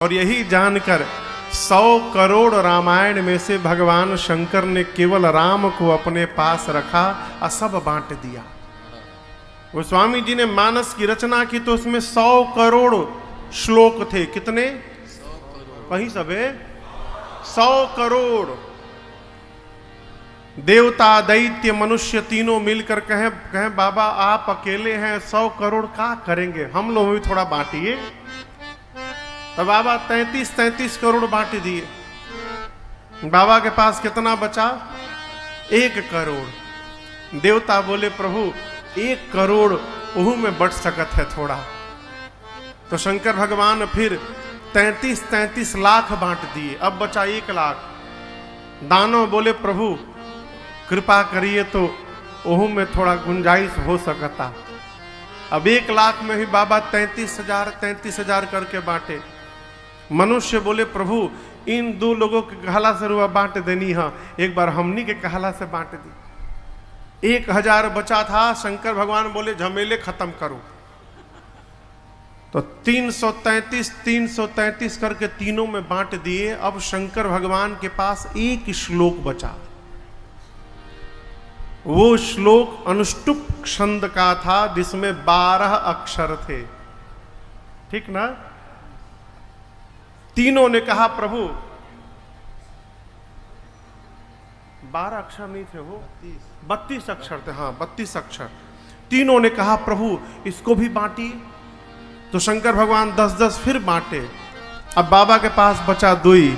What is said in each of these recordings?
और यही जानकर 100 करोड़ रामायण में से भगवान शंकर ने केवल राम को अपने पास रखा और सब बांट दिया। वो स्वामी जी ने मानस की रचना की तो उसमें 100 करोड़ श्लोक थे। कितने? 100 करोड़। वही सब है 100 करोड़। देवता दैत्य मनुष्य तीनों मिलकर कहें बाबा आप अकेले हैं, 100 करोड़ का करेंगे, हम लोग भी थोड़ा बांटिए। तो बाबा 33 करोड़ बांट दिए। बाबा के पास कितना बचा? 1 करोड़। देवता बोले प्रभु 1 करोड़ ओहू में बट सकत है थोड़ा। तो शंकर भगवान फिर 33 लाख बांट दिए, अब बचा 1 लाख। दानव बोले प्रभु कृपा करिए तो ओहू में थोड़ा गुंजाइश हो सकता। अब 1 लाख में ही बाबा 33,000 करके बांटे। मनुष्य बोले प्रभु इन 2 लोगों के कहला से रुआ बांट देनी है, एक बार हमनी के कहला से बांट दी। 1000 बचा था। शंकर भगवान बोले झमेले खत्म करो। तो 333 करके तीनों में बांट दिए। अब शंकर भगवान के पास 1 श्लोक बचा। वो श्लोक अनुष्टुप छंद का था जिसमें 12 अक्षर थे। ठीक ना? तीनों ने कहा प्रभु 12 अक्षर नहीं थे, वो 32 अक्षर थे। हाँ 32 अक्षर। तीनों ने कहा प्रभु इसको भी बांटिए। तो शंकर भगवान 10 फिर बांटे। अब बाबा के पास बचा 2 ही।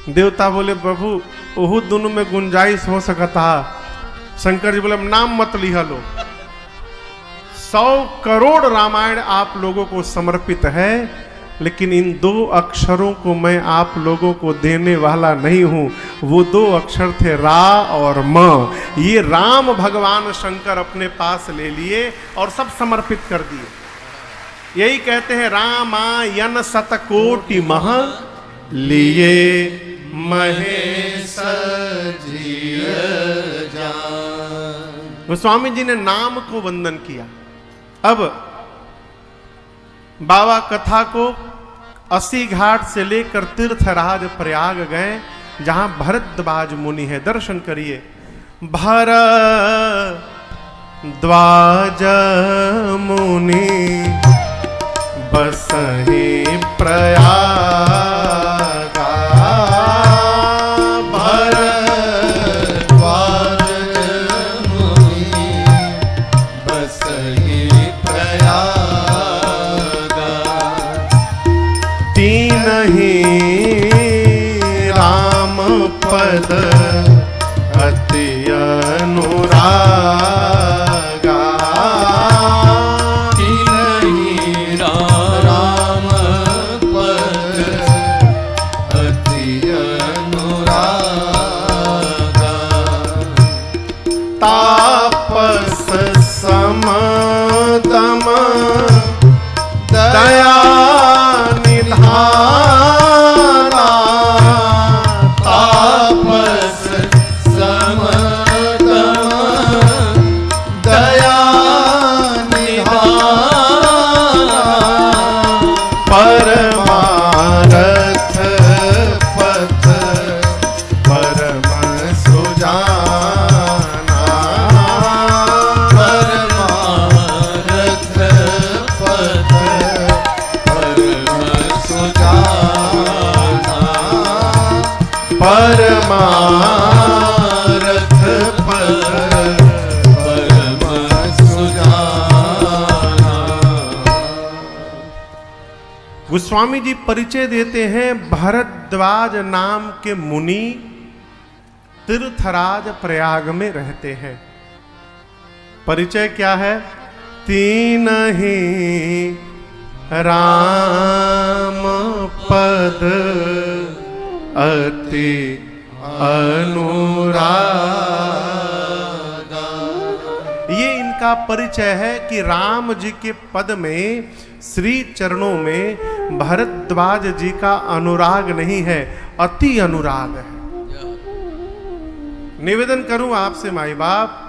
देवता बोले प्रभु ओहू दोनों में गुंजाइश हो सकता। शंकर जी बोले नाम मत लिहा लो, 100 करोड़ रामायण आप लोगों को समर्पित है, लेकिन इन 2 अक्षरों को मैं आप लोगों को देने वाला नहीं हूं। वो 2 अक्षर थे रा और म। ये राम भगवान शंकर अपने पास ले लिए और सब समर्पित कर दिए। यही कहते हैं रामायण शतकोटि मह लिए महेश जिय जान। गोस्वामी जी ने नाम को वंदन किया। अब बाबा कथा को 80 घाट से लेकर तीर्थराज प्रयाग गए, जहां भरद्वाज मुनि है। दर्शन करिए। भरद्वाज मुनि बसहि प्रयाग। पद अति अनुरागा। तिन्हि राम पद अति अनुरागा। तापस समदम दया निधान। गोस्वामी जी परिचय देते हैं। भरद्वाज नाम के मुनि तीर्थराज प्रयाग में रहते हैं। परिचय क्या है? तीनहि राम पद अति अनुरागा। ये इनका परिचय है कि राम जी के पद में, श्री चरणों में भरद्वाज जी का अनुराग नहीं है, अति अनुराग है। निवेदन करूं आपसे माई बाप,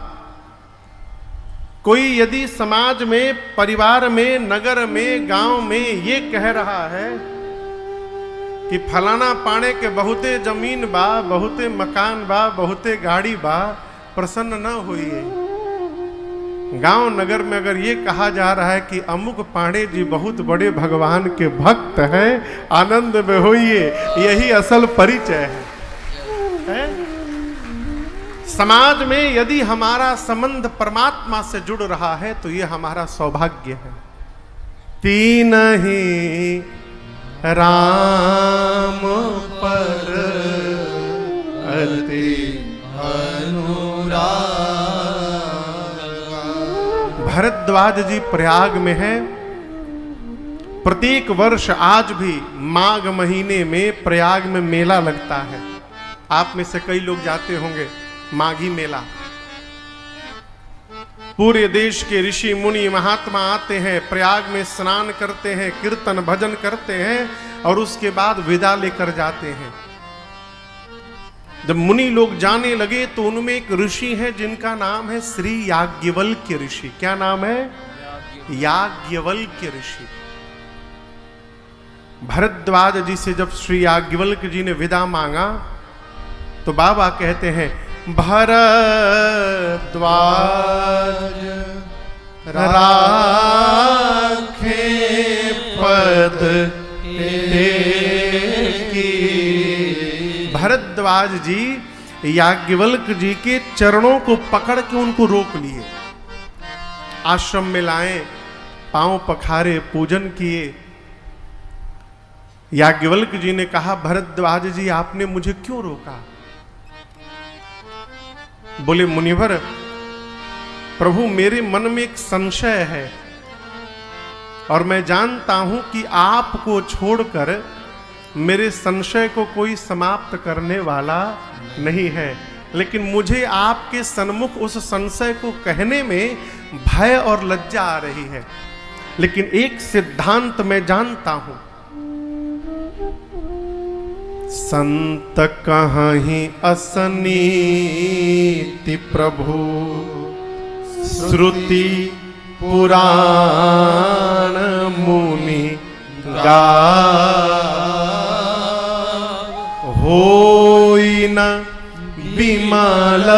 कोई यदि समाज में, परिवार में, नगर में, गांव में ये कह रहा है कि फलाना पाने के बहुते जमीन बा, बहुते मकान बा, बहुते गाड़ी बा, प्रसन्न न होइए। गांव नगर में अगर ये कहा जा रहा है कि अमुक पांडे जी बहुत बड़े भगवान के भक्त हैं, आनंद में होइए, यही असल परिचय है? समाज में यदि हमारा संबंध परमात्मा से जुड़ रहा है तो ये हमारा सौभाग्य है। तीन ही राम पर अति अनुराग। भरद्वाज जी प्रयाग में है। प्रत्येक वर्ष आज भी माघ महीने में प्रयाग में मेला लगता है। आप में से कई लोग जाते होंगे माघी मेला। पूरे देश के ऋषि मुनि महात्मा आते हैं, प्रयाग में स्नान करते हैं, कीर्तन भजन करते हैं और उसके बाद विदा लेकर जाते हैं। जब मुनि लोग जाने लगे तो उनमें एक ऋषि है जिनका नाम है श्री याज्ञवल्क्य ऋषि। क्या नाम है? याज्ञवल्क्य ऋषि। भरद्वाज जी से जब श्री याज्ञवल्क्य जी ने विदा मांगा तो बाबा कहते हैं, भरद्वाज राखे पद की। भरद्वाज जी याज्ञवल्क्य जी के चरणों को पकड़ के उनको रोक लिए, आश्रम में लाए, पांव पखारे, पूजन किए। याज्ञवल्क्य जी ने कहा, भरद्वाज जी आपने मुझे क्यों रोका? बोले, मुनिवर प्रभु मेरे मन में एक संशय है और मैं जानता हूं कि आपको छोड़कर मेरे संशय को कोई समाप्त करने वाला नहीं है, लेकिन मुझे आपके सन्मुख उस संशय को कहने में भय और लज्जा आ रही है। लेकिन एक सिद्धांत मैं जानता हूं, संत कहीं असनीति प्रभु, श्रुति पुराण मुनि गा, होई न विमल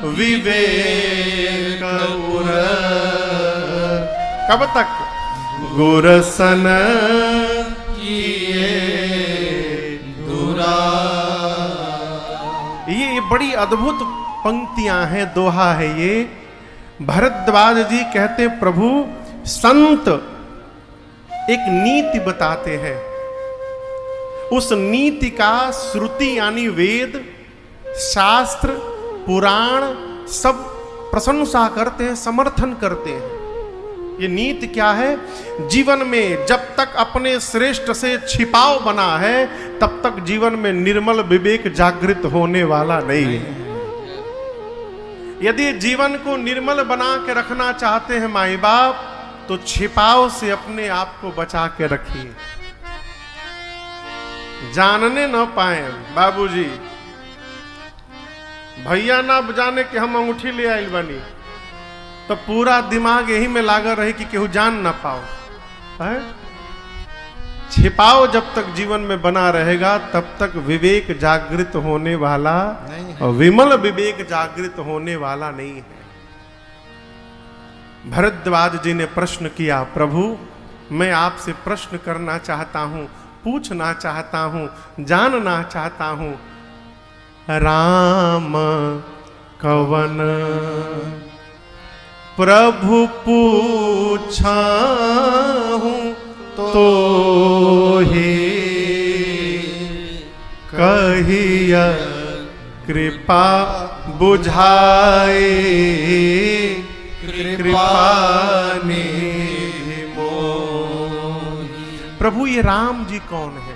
विवेक उर। कब तक? गुरसन किए दुरा। ये बड़ी अद्भुत पंक्तियां हैं, दोहा है ये। भरद्वाज जी कहते, प्रभु संत एक नीति बताते हैं, उस नीति का श्रुति यानी वेद, शास्त्र, पुराण सब प्रशंसा करते हैं, समर्थन करते हैं। ये नीति क्या है? जीवन में जब तक अपने श्रेष्ठ से छिपाव बना है तब तक जीवन में निर्मल विवेक जागृत होने वाला नहीं है। यदि जीवन को निर्मल बना के रखना चाहते हैं माई बाप, तो छिपाव से अपने आप को बचा के रखिए। जानने न पाए बाबूजी, भैया ना जाने कि हम अंगूठी ले आइल बनी, तो पूरा दिमाग यही में लागल रहे कि केहू जान ना पाओ है? छिपाव जब तक जीवन में बना रहेगा तब तक विवेक जागृत होने वाला और विमल विवेक जागृत होने वाला नहीं है। भरद्वाज जी ने प्रश्न किया, प्रभु मैं आपसे प्रश्न करना चाहता हूं, पूछना चाहता हूं, जानना चाहता हूं, राम कवन प्रभु पूछाहूं तो ही कहिया कृपा बुझाए, कृपा निधि मोहि। प्रभु ये राम जी कौन है?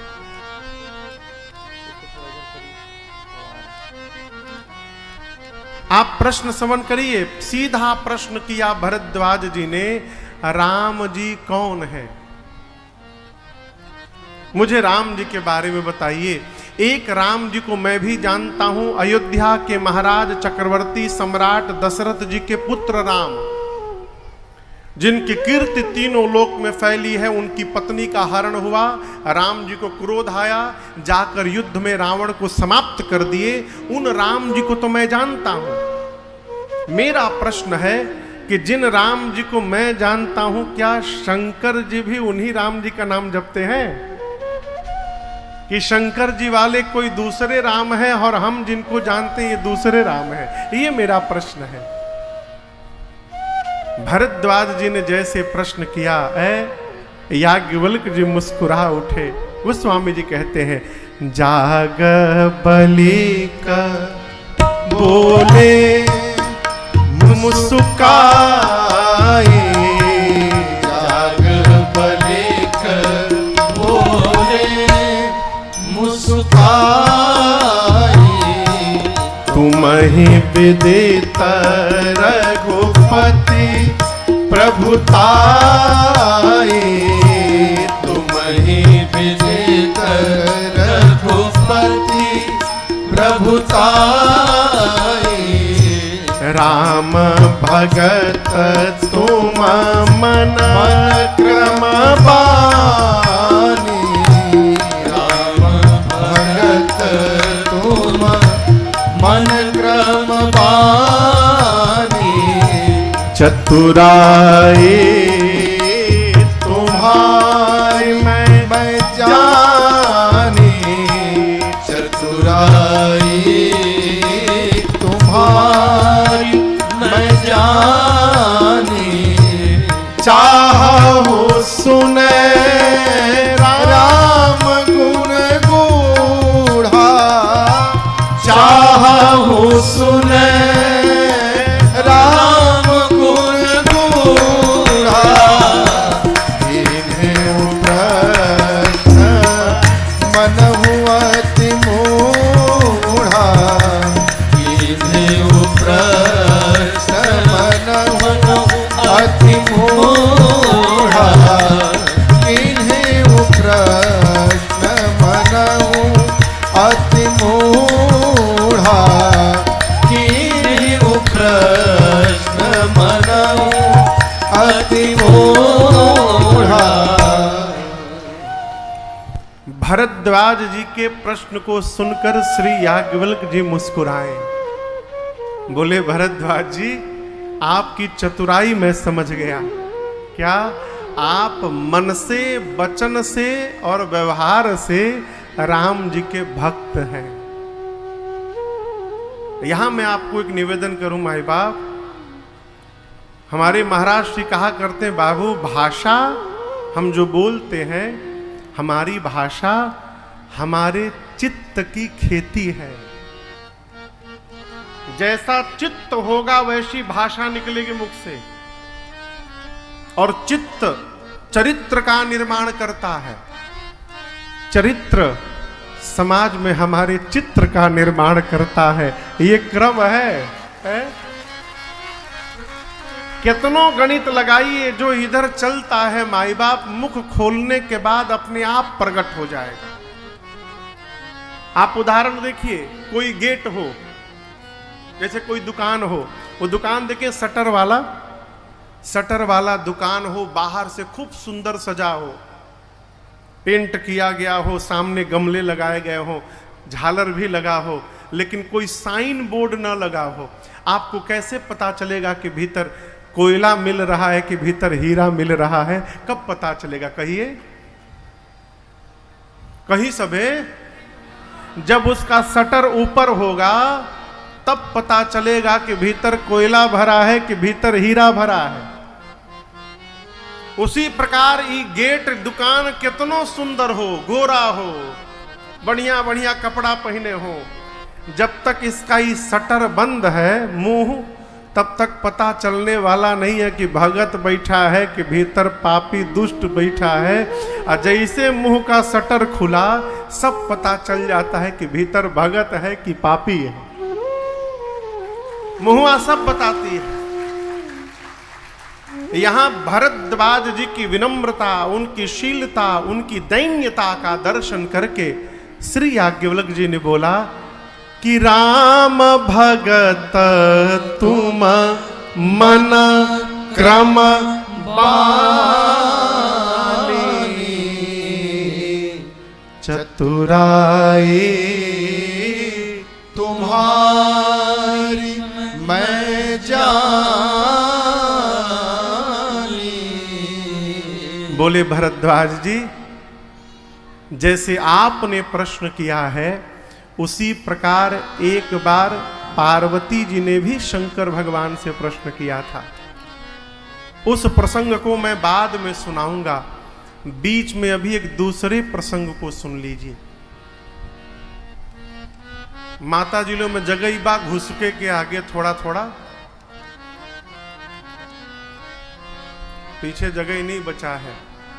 आप प्रश्न श्रवण करिए। सीधा प्रश्न किया भरद्वाज जी ने, राम जी कौन है? मुझे राम जी के बारे में बताइए। एक राम जी को मैं भी जानता हूं, अयोध्या के महाराज चक्रवर्ती सम्राट दशरथ जी के पुत्र राम। जिनकी कीर्ति तीनों लोक में फैली है, उनकी पत्नी का हरण हुआ, राम जी को क्रोध आया, जाकर युद्ध में रावण को समाप्त कर दिए। उन राम जी को तो मैं जानता हूं। मेरा प्रश्न है कि जिन राम जी को मैं जानता हूं, क्या शंकर जी भी उन्हीं राम जी का नाम जपते हैं? कि शंकर जी वाले कोई दूसरे राम है और हम जिनको जानते हैं ये दूसरे राम है? ये मेरा प्रश्न है। भरद्वाज जी ने जैसे प्रश्न किया, याज्ञवल्क्य जी मुस्कुरा उठे। वो स्वामी जी कहते हैं, जाग बलिक बोले मुस्काए, जाग बलिक बोले मुस्काए, तुम ही विदित रघुपति प्रभुताए, तुम ही विदित रघुपति प्रभुताए, राम भगत तुम मन क्रम बानी, राम भगत तुम मन क्रम बानी, चतुराई तुम्हारी मैं जानी, चतुराई तुम्हारी मैं जानी, चाहो सुने राम गुण गूढ़ा, चाहो सुने राम गुण गूढ़ा, इन्हें प्रश्न मन हुआ अति मूढ़ा, इन्हें प्रश्न मन हुआ अति मूढ़ा, इन्हें प्रश्न मन हुआ अति मूढ़ा, इन्हें प्रश्न मन हुआ अति मूढ़ा। भरद्वाज जी के प्रश्न को सुनकर श्री याज्ञवल्क्य जी मुस्कुराए। बोले, भरद्वाज जी आपकी चतुराई मैं समझ गया। क्या आप मन से, वचन से और व्यवहार से राम जी के भक्त हैं। यहां मैं आपको एक निवेदन करूं माई बाप, हमारे महाराज जी कहा करते हैं, बाबू भाषा हम जो बोलते हैं, हमारी भाषा हमारे चित्त की खेती है। जैसा चित्त होगा वैसी भाषा निकलेगी मुख से। और चित्त चरित्र का निर्माण करता है। चरित्र समाज में हमारे चित्र का निर्माण करता है। ये क्रम है? कितनों गणित लगाइए, जो इधर चलता है माई बाप मुख खोलने के बाद अपने आप प्रकट हो जाएगा। आप उदाहरण देखिए, कोई गेट हो, जैसे कोई दुकान हो, वो दुकान देखिए शटर वाला दुकान हो, बाहर से खूब सुंदर सजा हो, पेंट किया गया हो, सामने गमले लगाए गए हो, झालर भी लगा हो, लेकिन कोई साइन बोर्ड ना लगा हो। आपको कैसे पता चलेगा कि भीतर कोयला मिल रहा है कि भीतर हीरा मिल रहा है? कब पता चलेगा कहिए? कहीं सबे जब उसका शटर ऊपर होगा तब पता चलेगा कि भीतर कोयला भरा है कि भीतर हीरा भरा है। उसी प्रकार ये गेट दुकान कितनो सुंदर हो, गोरा हो, बढ़िया बढ़िया कपड़ा पहने हो, जब तक इसका ये शटर बंद है मुंह, तब तक पता चलने वाला नहीं है कि भगत बैठा है कि भीतर पापी दुष्ट बैठा है। और जैसे मुंह का शटर खुला सब पता चल जाता है कि भीतर भगत है कि पापी है। मुहुआ सब बताती है। यहां भरद्वाज जी की विनम्रता, उनकी शीलता, उनकी दैन्यता का दर्शन करके श्री याज्ञवल्क्य जी ने बोला कि राम भगत तुम मन क्रम बानी चतुराई तुम्हारी मैं जानी। बोले भरद्वाज जी, जैसे आपने प्रश्न किया है उसी प्रकार एक बार पार्वती जी ने भी शंकर भगवान से प्रश्न किया था। उस प्रसंग को मैं बाद में सुनाऊंगा, बीच में अभी एक दूसरे प्रसंग को सुन लीजिए। माता जी लो में जगई बा घुसके के आगे थोड़ा थोड़ा, पीछे जगह नहीं बचा है।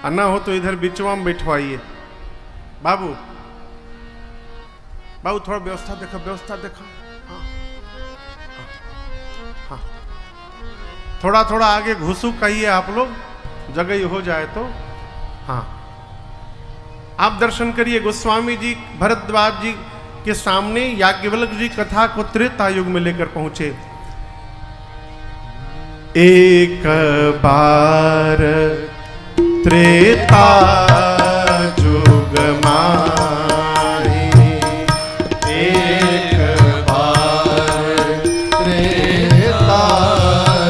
अन्ना हो तो इधर बिचवा में बैठवाइए। बाबू बाबू थोड़ा व्यवस्था देखो, व्यवस्था देखो। हाँ, हाँ, हाँ। थोड़ा थोड़ा आगे घुसू कहिए आप लोग, जगह हो जाए तो। हाँ, आप दर्शन करिए। गोस्वामी जी भरद्वाज जी के सामने याज्ञवल्क्य जी कथा को त्रेता युग में लेकर पहुंचे। एक बार त्रेता युग माही, एक बार त्रेता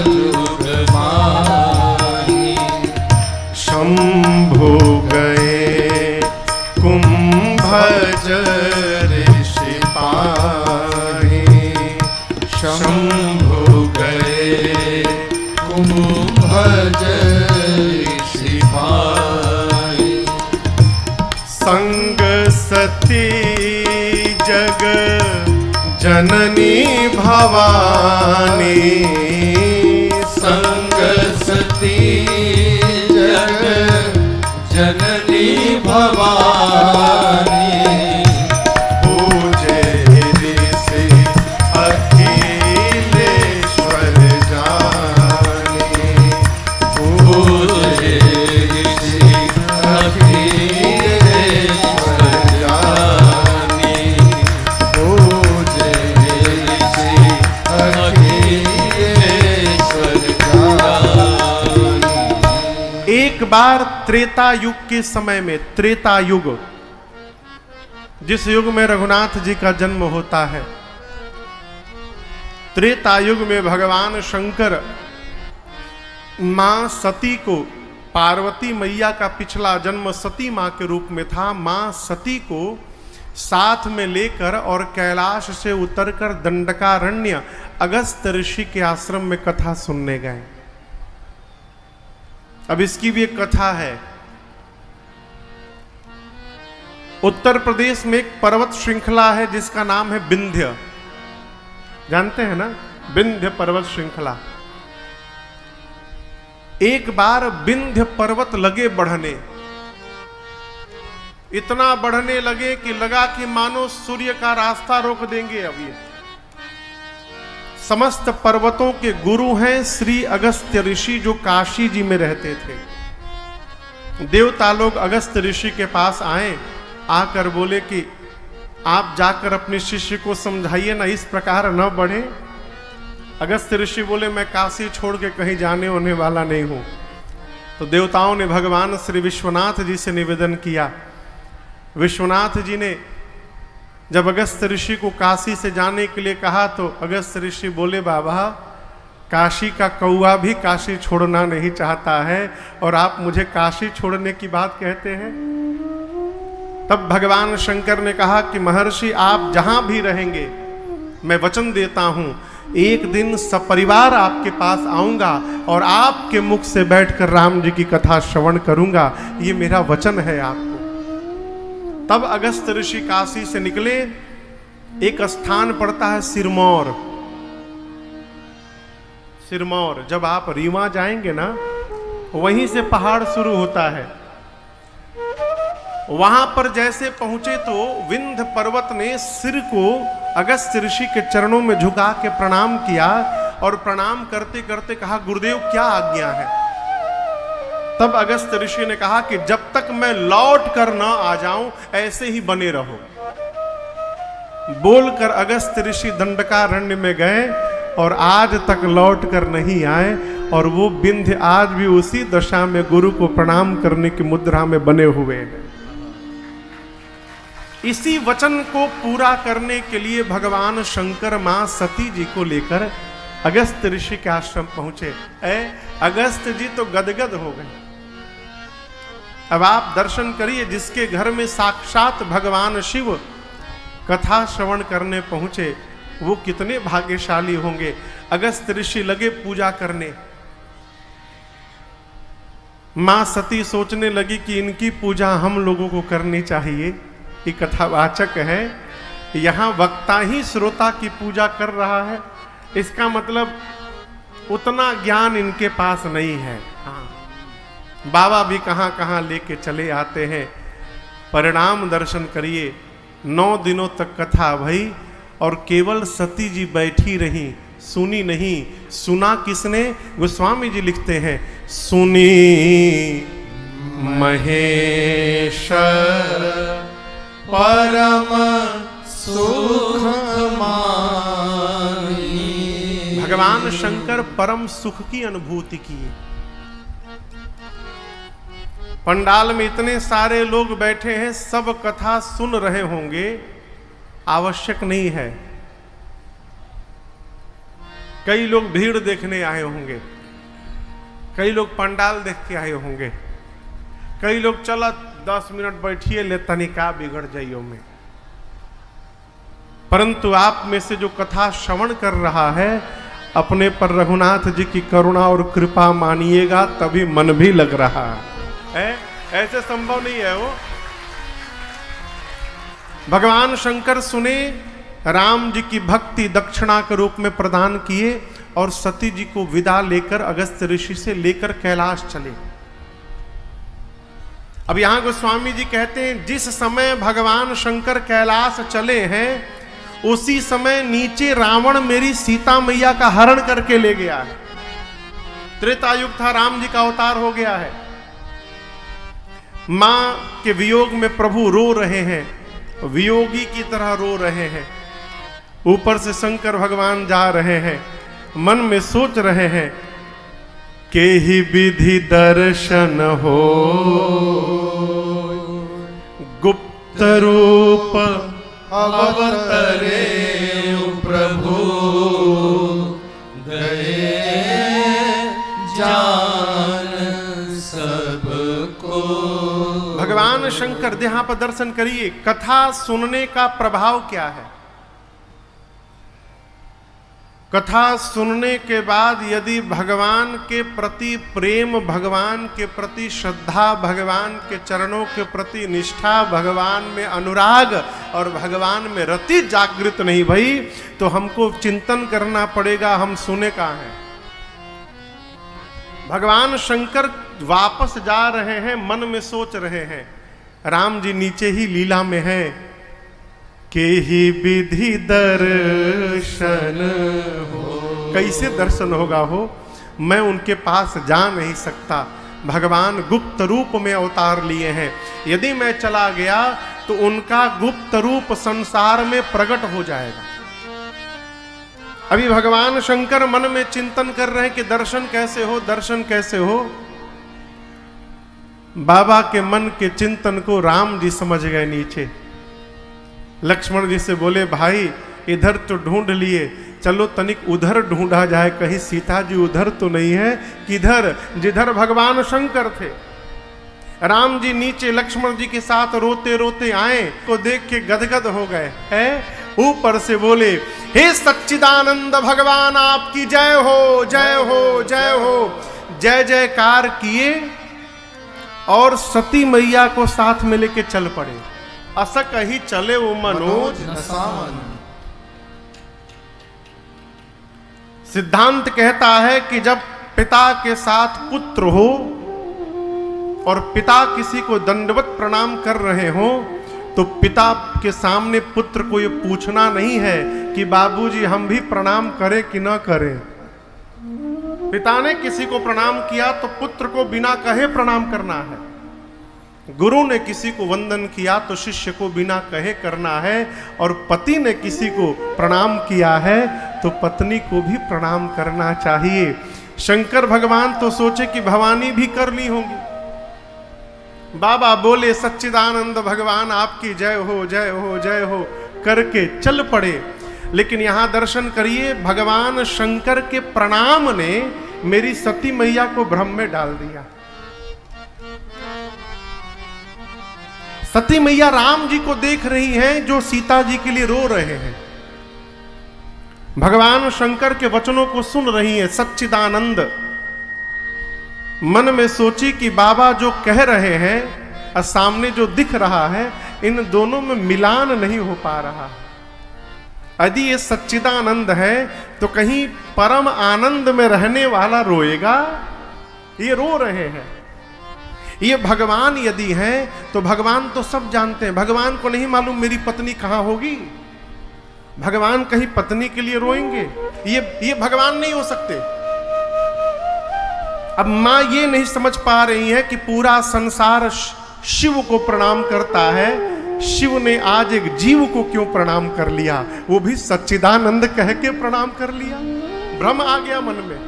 युग माही, शंभु गए कुंभज ऋषि पाही, शंभु गए कुंभज ऋषि पाही, संग सती जग जननी भवानी, संग सती जग जननी भवानी, पूजे ऋषि अखिलेश्वर जानी, पूजे ऋषि अखिलेश्वर जानी, पूजे ऋषि अखिलेश्वर जानी। एक बार त्रेता युग के समय में, त्रेता युग जिस युग में रघुनाथ जी का जन्म होता है, त्रेता युग में भगवान शंकर मां सती को, पार्वती मैया का पिछला जन्म सती मां के रूप में था, मां सती को साथ में लेकर और कैलाश से उतरकर दंडकारण्य अगस्त ऋषि के आश्रम में कथा सुनने गए। अब इसकी भी एक कथा है। उत्तर प्रदेश में एक पर्वत श्रृंखला है जिसका नाम है विंध्य, जानते हैं ना, विंध्य पर्वत श्रृंखला। एक बार विंध्य पर्वत लगे बढ़ने, इतना बढ़ने लगे कि लगा कि मानो सूर्य का रास्ता रोक देंगे। अब ये समस्त पर्वतों के गुरु हैं श्री अगस्त्य ऋषि, जो काशी जी में रहते थे। देवता लोग अगस्त्य ऋषि के पास आए, आकर बोले कि आप जाकर अपने शिष्य को समझाइए ना, इस प्रकार न बढ़े। अगस्त्य ऋषि बोले मैं काशी छोड़ के कहीं जाने होने वाला नहीं हूं। तो देवताओं ने भगवान श्री विश्वनाथ जी से निवेदन किया। विश्वनाथ जी ने जब अगस्त्य ऋषि को काशी से जाने के लिए कहा तो अगस्त्य ऋषि बोले बाबा, काशी का कौआ भी काशी छोड़ना नहीं चाहता है और आप मुझे काशी छोड़ने की बात कहते हैं। तब भगवान शंकर ने कहा कि महर्षि आप जहां भी रहेंगे, मैं वचन देता हूं एक दिन सपरिवार आपके पास आऊंगा और आपके मुख से बैठकर राम जी की कथा श्रवण करूंगा, ये मेरा वचन है आपको। तब अगस्त्य ऋषि काशी से निकले। एक स्थान पड़ता है सिरमौर। सिरमौर जब आप रीवा जाएंगे ना, वहीं से पहाड़ शुरू होता है। वहां पर जैसे पहुंचे तो विंध्य पर्वत ने सिर को अगस्त्य ऋषि के चरणों में झुका के प्रणाम किया और प्रणाम करते करते कहा गुरुदेव क्या आज्ञा है। तब अगस्त्य ऋषि ने कहा कि जब तक मैं लौट कर न आ जाऊं ऐसे ही बने रहो। बोलकर अगस्त्य ऋषि दंडकारण्य में गए और आज तक लौट कर नहीं आए और वो बिंध्य आज भी उसी दशा में गुरु को प्रणाम करने की मुद्रा में बने हुए हैं। इसी वचन को पूरा करने के लिए भगवान शंकर मां सती जी को लेकर अगस्त ऋषि के आश्रम पहुंचे। अगस्त जी तो गदगद हो गए। अब आप दर्शन करिए, जिसके घर में साक्षात भगवान शिव कथा श्रवण करने पहुंचे वो कितने भाग्यशाली होंगे। अगस्त ऋषि लगे पूजा करने। मां सती सोचने लगी कि इनकी पूजा हम लोगों को करनी चाहिए। ये कथावाचक है, यहां वक्ता ही श्रोता की पूजा कर रहा है, इसका मतलब उतना ज्ञान इनके पास नहीं है। हाँ, बाबा भी कहां कहां लेके चले आते हैं। परिणाम दर्शन करिए, 9 दिनों तक कथा भई और केवल सती जी बैठी रही, सुनी नहीं। सुना किसने? गोस्वामी जी लिखते हैं, सुनी महेश परम सुख मानी। भगवान शंकर परम सुख की अनुभूति किए। पंडाल में इतने सारे लोग बैठे हैं, सब कथा सुन रहे होंगे, आवश्यक नहीं है। कई लोग भीड़ देखने आए होंगे, कई लोग पंडाल देख के आए होंगे, कई लोग चला 10 मिनट बैठिए ले तनिका बिगड़ जाइयो में। परंतु आप में से जो कथा श्रवण कर रहा है, अपने पर रघुनाथ जी की करुणा और कृपा मानिएगा, तभी मन भी लग रहा है। ऐसे संभव नहीं है वो। भगवान शंकर सुने, राम जी की भक्ति दक्षिणा के रूप में प्रदान किए और सती जी को विदा लेकर अगस्त ऋषि से लेकर कैलाश चले। अब यहां गोस्वामी जी कहते हैं, जिस समय भगवान शंकर कैलाश चले हैं, उसी समय नीचे रावण मेरी सीता मैया का हरण करके ले गया है। त्रेतायुग था, राम जी का अवतार हो गया है। मां के वियोग में प्रभु रो रहे हैं, वियोगी की तरह रो रहे हैं। ऊपर से शंकर भगवान जा रहे हैं, मन में सोच रहे हैं के ही विधि दर्शन हो, गुप्त रूप अवतरे प्रभु, गए जान सबको। भगवान शंकर, यहां पर दर्शन करिए, कथा सुनने का प्रभाव क्या है। कथा सुनने के बाद यदि भगवान के प्रति प्रेम, भगवान के प्रति श्रद्धा, भगवान के चरणों के प्रति निष्ठा, भगवान में अनुराग और भगवान में रति जागृत नहीं भई, तो हमको चिंतन करना पड़ेगा हम सुने कहाँ हैं। भगवान शंकर वापस जा रहे हैं, मन में सोच रहे हैं, राम जी नीचे ही लीला में हैं, के ही विधि दर्शन हो। कैसे दर्शन होगा हो, मैं उनके पास जा नहीं सकता। भगवान गुप्त रूप में अवतार लिए हैं, यदि मैं चला गया तो उनका गुप्त रूप संसार में प्रकट हो जाएगा। अभी भगवान शंकर मन में चिंतन कर रहे हैं कि दर्शन कैसे हो, दर्शन कैसे हो। बाबा के मन के चिंतन को राम जी समझ गए नीचे। लक्ष्मण जी से बोले, भाई इधर तो ढूंढ लिए, चलो तनिक उधर ढूंढा जाए, कहीं सीता जी उधर तो नहीं है। किधर? जिधर भगवान शंकर थे। राम जी नीचे लक्ष्मण जी के साथ रोते रोते आए तो देख के गदगद हो गए हैं। ऊपर से बोले, हे सच्चिदानंद भगवान आपकी जय हो, जय हो, जय हो। जय जयकार किए और सती मैया को साथ में लेके चल पड़े। असक ही चले वो मनोज नसावन। सिद्धांत कहता है कि जब पिता के साथ पुत्र हो और पिता किसी को दंडवत प्रणाम कर रहे हो, तो पिता के सामने पुत्र को ये पूछना नहीं है कि बाबूजी हम भी प्रणाम करें कि ना करें। पिता ने किसी को प्रणाम किया तो पुत्र को बिना कहे प्रणाम करना है। गुरु ने किसी को वंदन किया तो शिष्य को बिना कहे करना है, और पति ने किसी को प्रणाम किया है तो पत्नी को भी प्रणाम करना चाहिए। शंकर भगवान तो सोचे कि भवानी भी कर ली होंगी। बाबा बोले सच्चिदानंद भगवान आपकी जय हो जय हो जय हो करके चल पड़े। लेकिन यहां दर्शन करिए, भगवान शंकर के प्रणाम ने मेरी सती मैया को भ्रम में डाल दिया। सती मैया राम जी को देख रही हैं जो सीता जी के लिए रो रहे हैं, भगवान शंकर के वचनों को सुन रही हैं। सच्चिदानंद मन में सोची कि बाबा जो कह रहे हैं और सामने जो दिख रहा है, इन दोनों में मिलान नहीं हो पा रहा। यदि ये सच्चिदानंद है तो कहीं परम आनंद में रहने वाला रोएगा? ये रो रहे हैं। ये भगवान यदि हैं तो भगवान तो सब जानते हैं। भगवान को नहीं मालूम मेरी पत्नी कहां होगी? भगवान कहीं पत्नी के लिए रोएंगे? ये भगवान नहीं हो सकते। अब मां ये नहीं समझ पा रही है कि पूरा संसार शिव को प्रणाम करता है, शिव ने आज एक जीव को क्यों प्रणाम कर लिया, वो भी सच्चिदानंद कह के प्रणाम कर लिया। भ्रम आ गया मन में।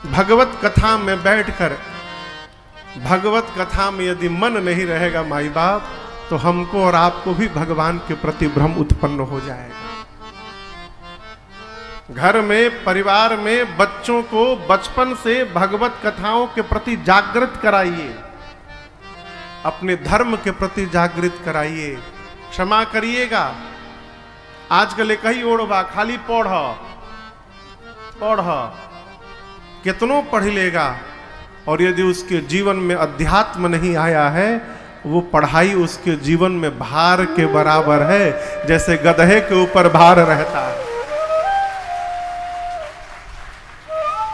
भगवत कथा में बैठकर, भगवत कथा में यदि मन नहीं रहेगा माई बाप, तो हमको और आपको भी भगवान के प्रति भ्रम उत्पन्न हो जाएगा। घर में, परिवार में बच्चों को बचपन से भगवत कथाओं के प्रति जागृत कराइए, अपने धर्म के प्रति जागृत कराइए। क्षमा करिएगा, आजकल एक ही ओढ़बा, खाली पढ़ कितनों पढ़ लेगा, और यदि उसके जीवन में अध्यात्म नहीं आया है, वो पढ़ाई उसके जीवन में भार के बराबर है, जैसे गधे के ऊपर भार रहता है।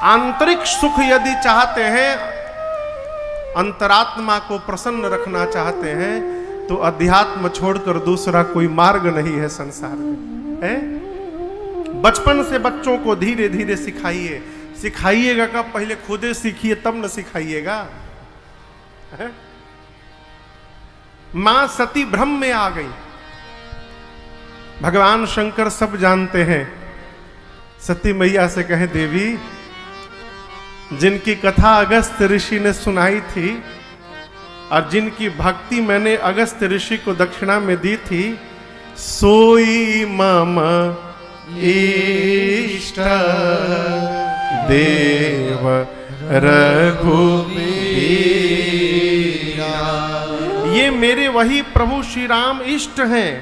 आंतरिक सुख यदि चाहते हैं, अंतरात्मा को प्रसन्न रखना चाहते हैं, तो अध्यात्म छोड़कर दूसरा कोई मार्ग नहीं है संसार में, है? बचपन से बच्चों को धीरे धीरे सिखाइए। सिखाइएगा का पहले खुदे सीखिए तब न सिखाइएगा। मां सती भ्रम में आ गई। भगवान शंकर सब जानते हैं। सती मैया से कहे, देवी जिनकी कथा अगस्त ऋषि ने सुनाई थी और जिनकी भक्ति मैंने अगस्त ऋषि को दक्षिणा में दी थी, सोई मम इष्ट देव रघुवीरा। ये मेरे वही प्रभु श्री राम इष्ट हैं।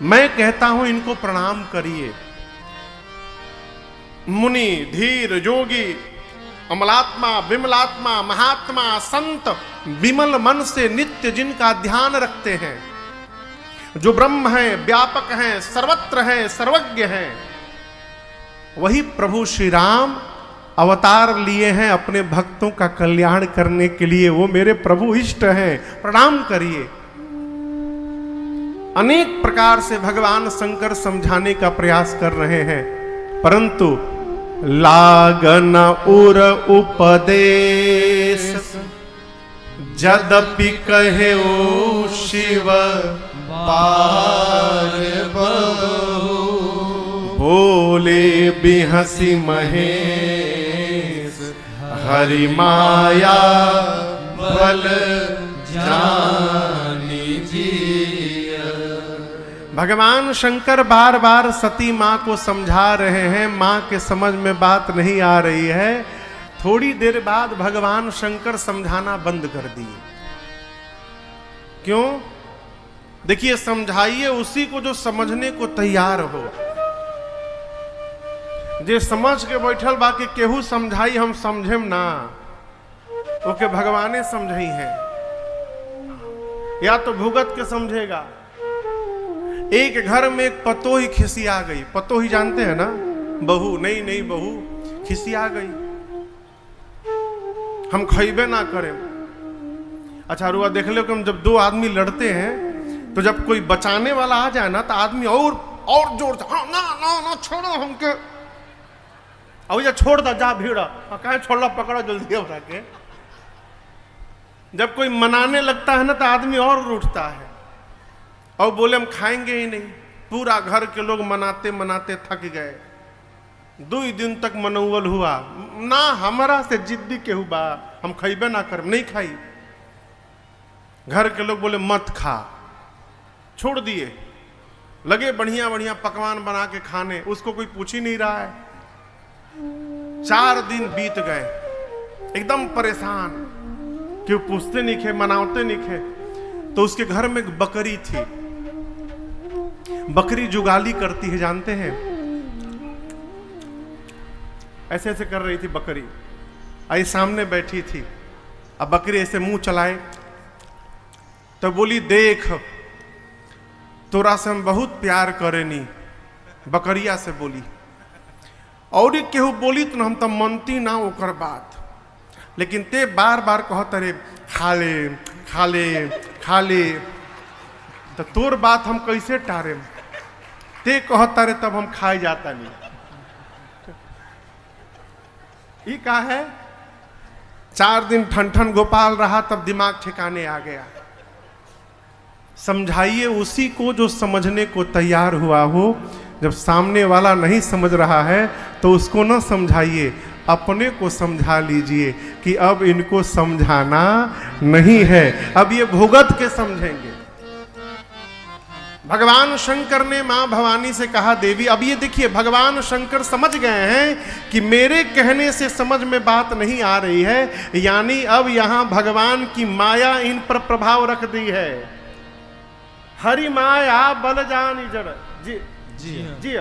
मैं कहता हूं इनको प्रणाम करिए। मुनि, धीर, योगी, अमलात्मा, विमलात्मा, महात्मा, संत विमल मन से नित्य जिनका ध्यान रखते हैं, जो ब्रह्म हैं, व्यापक हैं, सर्वत्र हैं, सर्वज्ञ हैं, वही प्रभु श्री राम अवतार लिए हैं अपने भक्तों का कल्याण करने के लिए। वो मेरे प्रभु इष्ट हैं, प्रणाम करिए। अनेक प्रकार से भगवान शंकर समझाने का प्रयास कर रहे हैं, परंतु लागन उर उपदेश जदपि कहे ओ शिव बार बहु। बोले बिहसी महेश हरि माया बल जानी जिय। भगवान शंकर बार बार सती मां को समझा रहे हैं। मां के समझ में बात नहीं आ रही है। थोड़ी देर बाद भगवान शंकर समझाना बंद कर दिए। क्यों? देखिए, समझाइए उसी को जो समझने को तैयार हो। जे समझ के बैठल बाकी केहू समझाई हम समझेम ना, ओके भगवाने समझाई है, या तो भुगत के समझेगा। एक घर में एक पतोही खिसिया गई। पतोही जानते हैं ना, बहू, नई बहू खिसिया गई, हम खइबे ना करें। अच्छा रुआ देख लो कि हम जब दो आदमी लड़ते हैं तो जब कोई बचाने वाला आ जाए ना तो आदमी और जोर से, हाँ ना छोड़ो हमके, अब ये छोड़ दा, जा भीड़, कहे छोड़, पकड़ो जल्दी उठा के। जब कोई मनाने लगता है ना तो आदमी और रूठता है और बोले हम खाएंगे ही नहीं, पूरा घर के लोग मनाते मनाते थक गए। 2 दिन तक मनौवल हुआ ना, हमारा से जिद्दी के हुआ, हम खइबे ना कर, नहीं खाई। घर के लोग बोले मत खा, छोड़ दिए। लगे बढ़िया बढ़िया पकवान बना के खाने, उसको कोई पूछ ही नहीं रहा है। 4 दिन बीत गए, एकदम परेशान, क्यों पूछते नहीं खे, मनाते नहीं खे। तो उसके घर में एक बकरी थी। बकरी जुगाली करती है, जानते हैं, ऐसे ऐसे कर रही थी बकरी, आई सामने बैठी थी। अब बकरी ऐसे मुंह चलाए तो बोली, देख तोरा से हम बहुत प्यार करेनी, बकरिया से बोली। और केहू बोली तो हम तो मनती ना ओकर बात, लेकिन ते बार बार कहत रे खा ले खा ले खा ले, तो तोर बात हम कैसे टारे, ते कहता रे तब हम खाए जाता नहीं। ये का है, 4 दिन ठन ठन गोपाल रहा, तब दिमाग ठिकाने आ गया। समझाइए उसी को जो समझने को तैयार हुआ हो। जब सामने वाला नहीं समझ रहा है तो उसको ना समझाइए, अपने को समझा लीजिए कि अब इनको समझाना नहीं है, अब ये भुगत के समझेंगे। भगवान शंकर ने मां भवानी से कहा, देवी अब ये देखिए, भगवान शंकर समझ गए हैं कि मेरे कहने से समझ में बात नहीं आ रही है, यानी अब यहां भगवान की माया इन पर प्रभाव रख दी है। हरि माया बल जानी जड़ जी जी।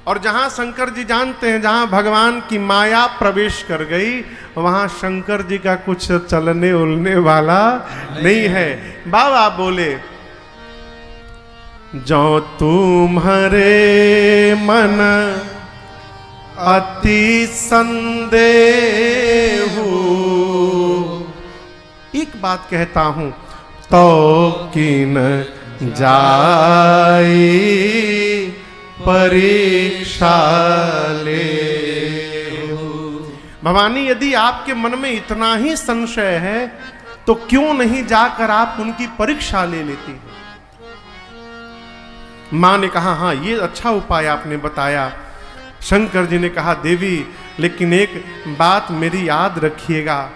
और जहां शंकर जी जानते हैं, जहां भगवान की माया प्रवेश कर गई, वहां शंकर जी का कुछ चलने उलने वाला नहीं है। बाबा बोले, जो तुम्हारे मन अति संदेह, एक बात कहता हूं, तो किन जाई परीक्षा ले। भवानी, यदि आपके मन में इतना ही संशय है तो क्यों नहीं जाकर आप उनकी परीक्षा ले लेती हैं। मां ने कहा, हाँ ये अच्छा उपाय आपने बताया। शंकर जी ने कहा, देवी लेकिन एक बात मेरी याद रखिएगा,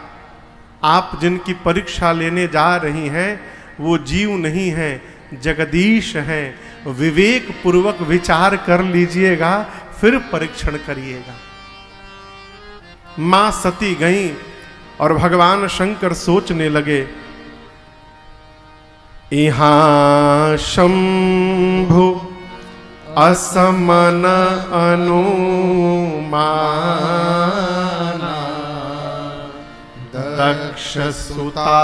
आप जिनकी परीक्षा लेने जा रही हैं वो जीव नहीं हैं, जगदीश हैं। विवेक पूर्वक विचार कर लीजिएगा, फिर परीक्षण करिएगा। मां सती गई और भगवान शंकर सोचने लगे, इहां शंभु असमन अनुमाना, दक्ष सुता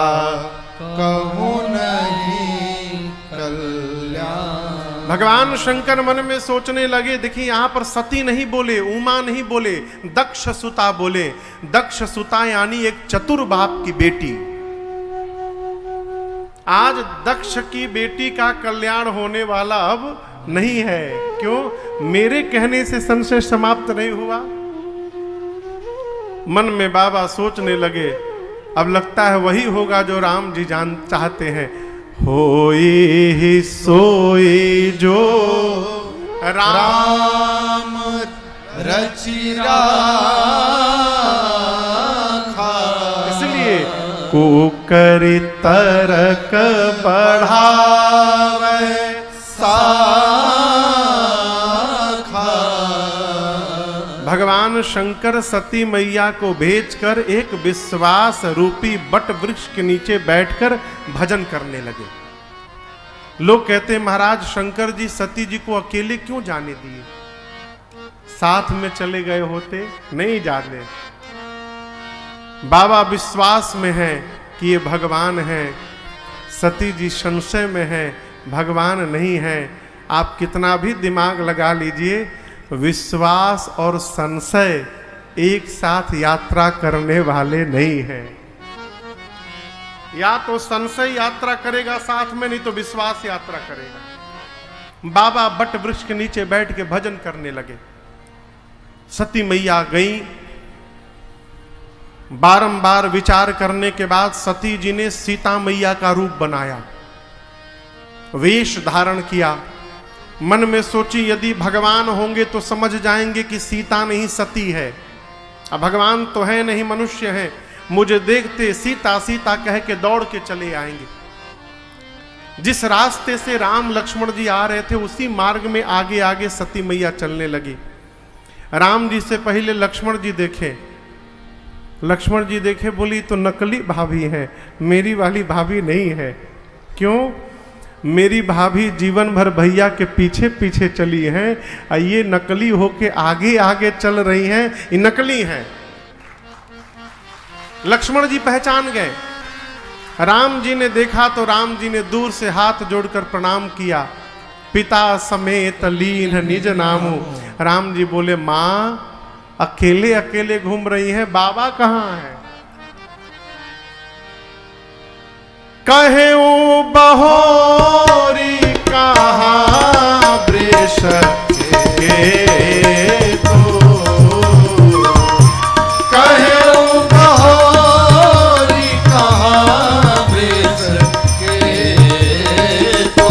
कहूँ नहीं कल्याण। भगवान शंकर मन में सोचने लगे, देखिए यहां पर सती नहीं बोले, उमा नहीं बोले, दक्ष सुता बोले। दक्ष सुता यानी एक चतुर बाप की बेटी। आज दक्ष की बेटी का कल्याण होने वाला अब नहीं है। क्यों? मेरे कहने से संशय समाप्त नहीं हुआ। मन में बाबा सोचने लगे, अब लगता है वही होगा जो राम जी जान चाहते हैं। होई सोई जो राम रचि राखा, इसलिए कुकरि तरक बढ़ावे साखा। भगवान शंकर सती मैया को भेजकर एक विश्वास रूपी बट वृक्ष के नीचे बैठकर भजन करने लगे। लोग कहते हैं, महाराज शंकर जी सती जी को अकेले क्यों जाने दिए, साथ में चले गए होते। नहीं जाने, बाबा विश्वास में है कि ये भगवान है, सती जी संशय में है, भगवान नहीं है। आप कितना भी दिमाग लगा लीजिए, विश्वास और संशय एक साथ यात्रा करने वाले नहीं हैं। या तो संशय यात्रा करेगा साथ में, नहीं तो विश्वास यात्रा करेगा। बाबा बट वृक्ष के नीचे बैठ के भजन करने लगे। सती मैया गई। बारंबार विचार करने के बाद सती जी ने सीता मैया का रूप बनाया, वेश धारण किया, मन में सोची यदि भगवान होंगे तो समझ जाएंगे कि सीता नहीं सती है। अब भगवान तो है नहीं, मनुष्य है। मुझे देखते सीता सीता कह के दौड़ के चले आएंगे। जिस रास्ते से राम लक्ष्मण जी आ रहे थे उसी मार्ग में आगे आगे सती मैया चलने लगी। राम जी से पहले लक्ष्मण जी देखे। लक्ष्मण जी देखे, बोली तो नकली भाभी है, मेरी वाली भाभी नहीं है। क्यों? मेरी भाभी जीवन भर भैया के पीछे पीछे चली हैं, और ये नकली होके आगे आगे चल रही हैं, ये नकली हैं। लक्ष्मण जी पहचान गए। राम जी ने देखा तो राम जी ने दूर से हाथ जोड़कर प्रणाम किया। पिता समेत लीन निज नामू। राम जी बोले, मां अकेले अकेले घूम रही हैं, बाबा कहाँ है? कहे ओ बहोरी कहाँ वृष के तो, कहे ओ बहोरी कहाँ वृष के तो,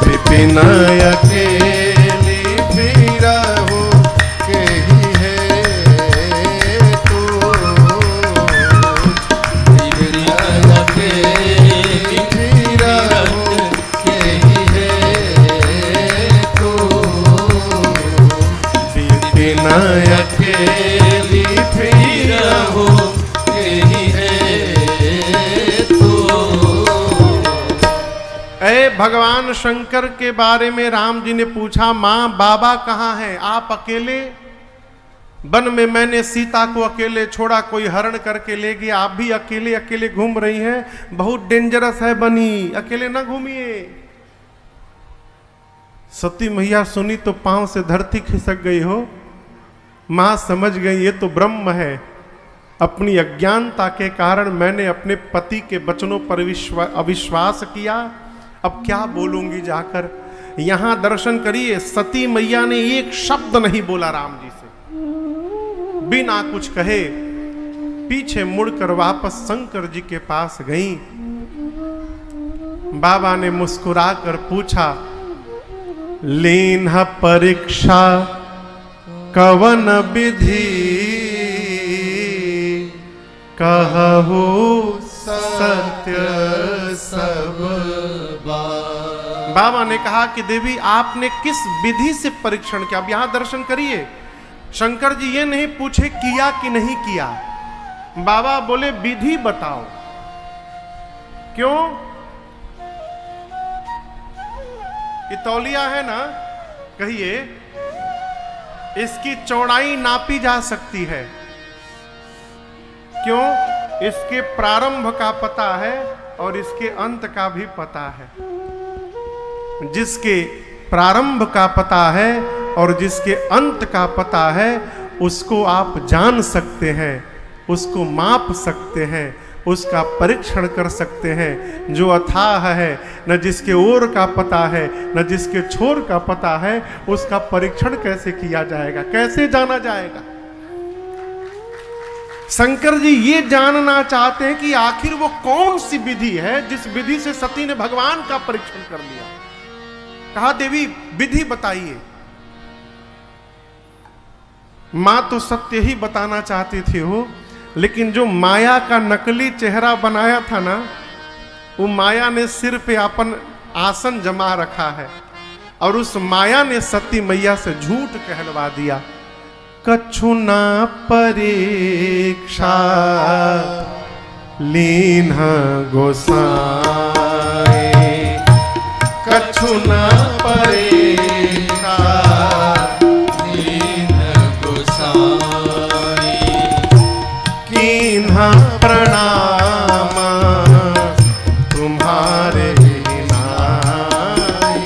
विपिन अकेली फिरहु केहि है तो, विपिन अकेली फिरहु केहि है तो, विपिन अकेली फिरहु केहि है तो। ऐ भगवान शंकर के बारे में राम जी ने पूछा, मां बाबा कहाँ हैं? आप अकेले? वन में मैंने सीता को अकेले छोड़ा, कोई हरण करके ले गया, आप भी अकेले अकेले घूम रही हैं, बहुत डेंजरस है बनी, अकेले ना घूमिए। सती मैया सुनी तो पांव से धरती खिसक गई हो। मां समझ गई ये तो ब्रह्म है। अपनी अज्ञानता के कारण मैंने अपने पति के वचनों पर अविश्वास किया, अब क्या बोलूंगी जाकर। यहां दर्शन करिए, सती मैया ने एक शब्द नहीं बोला राम जी से, बिना कुछ कहे पीछे मुड़कर वापस शंकर जी के पास गई। बाबा ने मुस्कुराकर पूछा, लीन्ह परीक्षा कवन विधि, कहु सत्य सब बात। बाबा ने कहा कि देवी आपने किस विधि से परीक्षण किया? अब यहां दर्शन करिए, शंकर जी ये नहीं पूछे किया कि नहीं किया, बाबा बोले विधि बताओ। क्यों? ये तौलिया है ना, कहिए, इसकी चौड़ाई नापी जा सकती है। क्यों? इसके प्रारंभ का पता है और इसके अंत का भी पता है। जिसके प्रारंभ का पता है और जिसके अंत का पता है उसको आप जान सकते हैं, उसको माप सकते हैं, उसका परीक्षण कर सकते हैं। जो अथाह है, न जिसके ओर का पता है न जिसके छोर का पता है, उसका परीक्षण कैसे किया जाएगा, कैसे जाना जाएगा? शंकर जी ये जानना चाहते हैं कि आखिर वो कौन सी विधि है जिस विधि से सती ने भगवान का परीक्षण कर लिया। कहा देवी विधि बताइए। मां तो सत्य ही बताना चाहती थी हो, लेकिन जो माया का नकली चेहरा बनाया था ना, वो माया ने सिर पे अपन आसन जमा रखा है और उस माया ने सती मैया से झूठ कहलवा दिया। कछु न परीक्षा लीन्ह गोसाई, कछु न परीक्षा लीन्ह गोसाई, कीन्हा प्रणाम तुम्हारे नाई,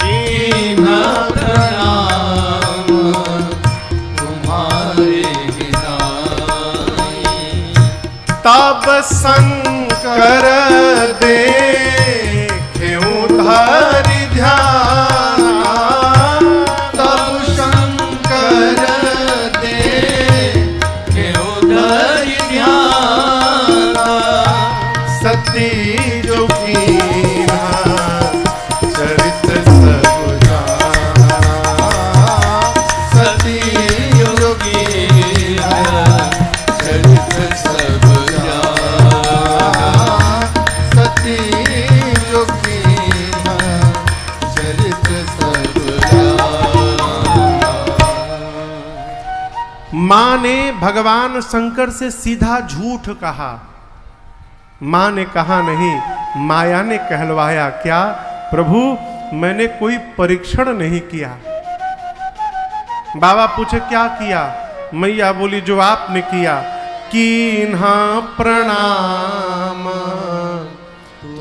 कीन्हा प्रणाम तुम्हारे नाई। तब शंकर देखें धरि ध्यान, तब शंकर देखें धरि ध्यान, सती जो कीन्हा भगवान शंकर से सीधा झूठ कहा। मां ने कहा नहीं, माया ने कहलवाया। क्या? प्रभु मैंने कोई परीक्षण नहीं किया। बाबा पूछे क्या किया? मैया बोली जो आपने किया। कीन्हा प्रणाम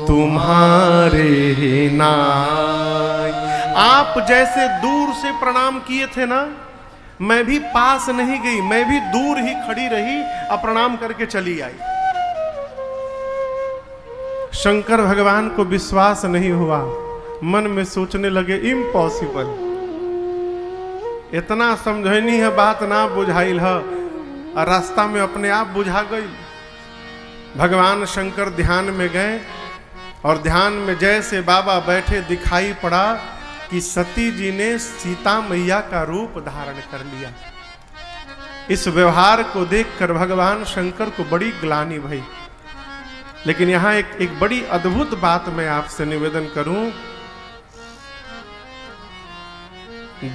तुम्हारे नाय। आप जैसे दूर से प्रणाम किए थे ना, मैं भी पास नहीं गई, मैं भी दूर ही खड़ी रही और प्रणाम करके चली आई। शंकर भगवान को विश्वास नहीं हुआ, मन में सोचने लगे इम्पॉसिबल, इतना समझनी है बात ना बुझाइल है, और रास्ता में अपने आप बुझा गई। भगवान शंकर ध्यान में गए और ध्यान में जैसे बाबा बैठे दिखाई पड़ा कि सती जी ने सीता मैया का रूप धारण कर लिया। इस व्यवहार को देखकर भगवान शंकर को बड़ी ग्लानि भई। लेकिन यहां एक बड़ी अद्भुत बात मैं आपसे निवेदन करूं।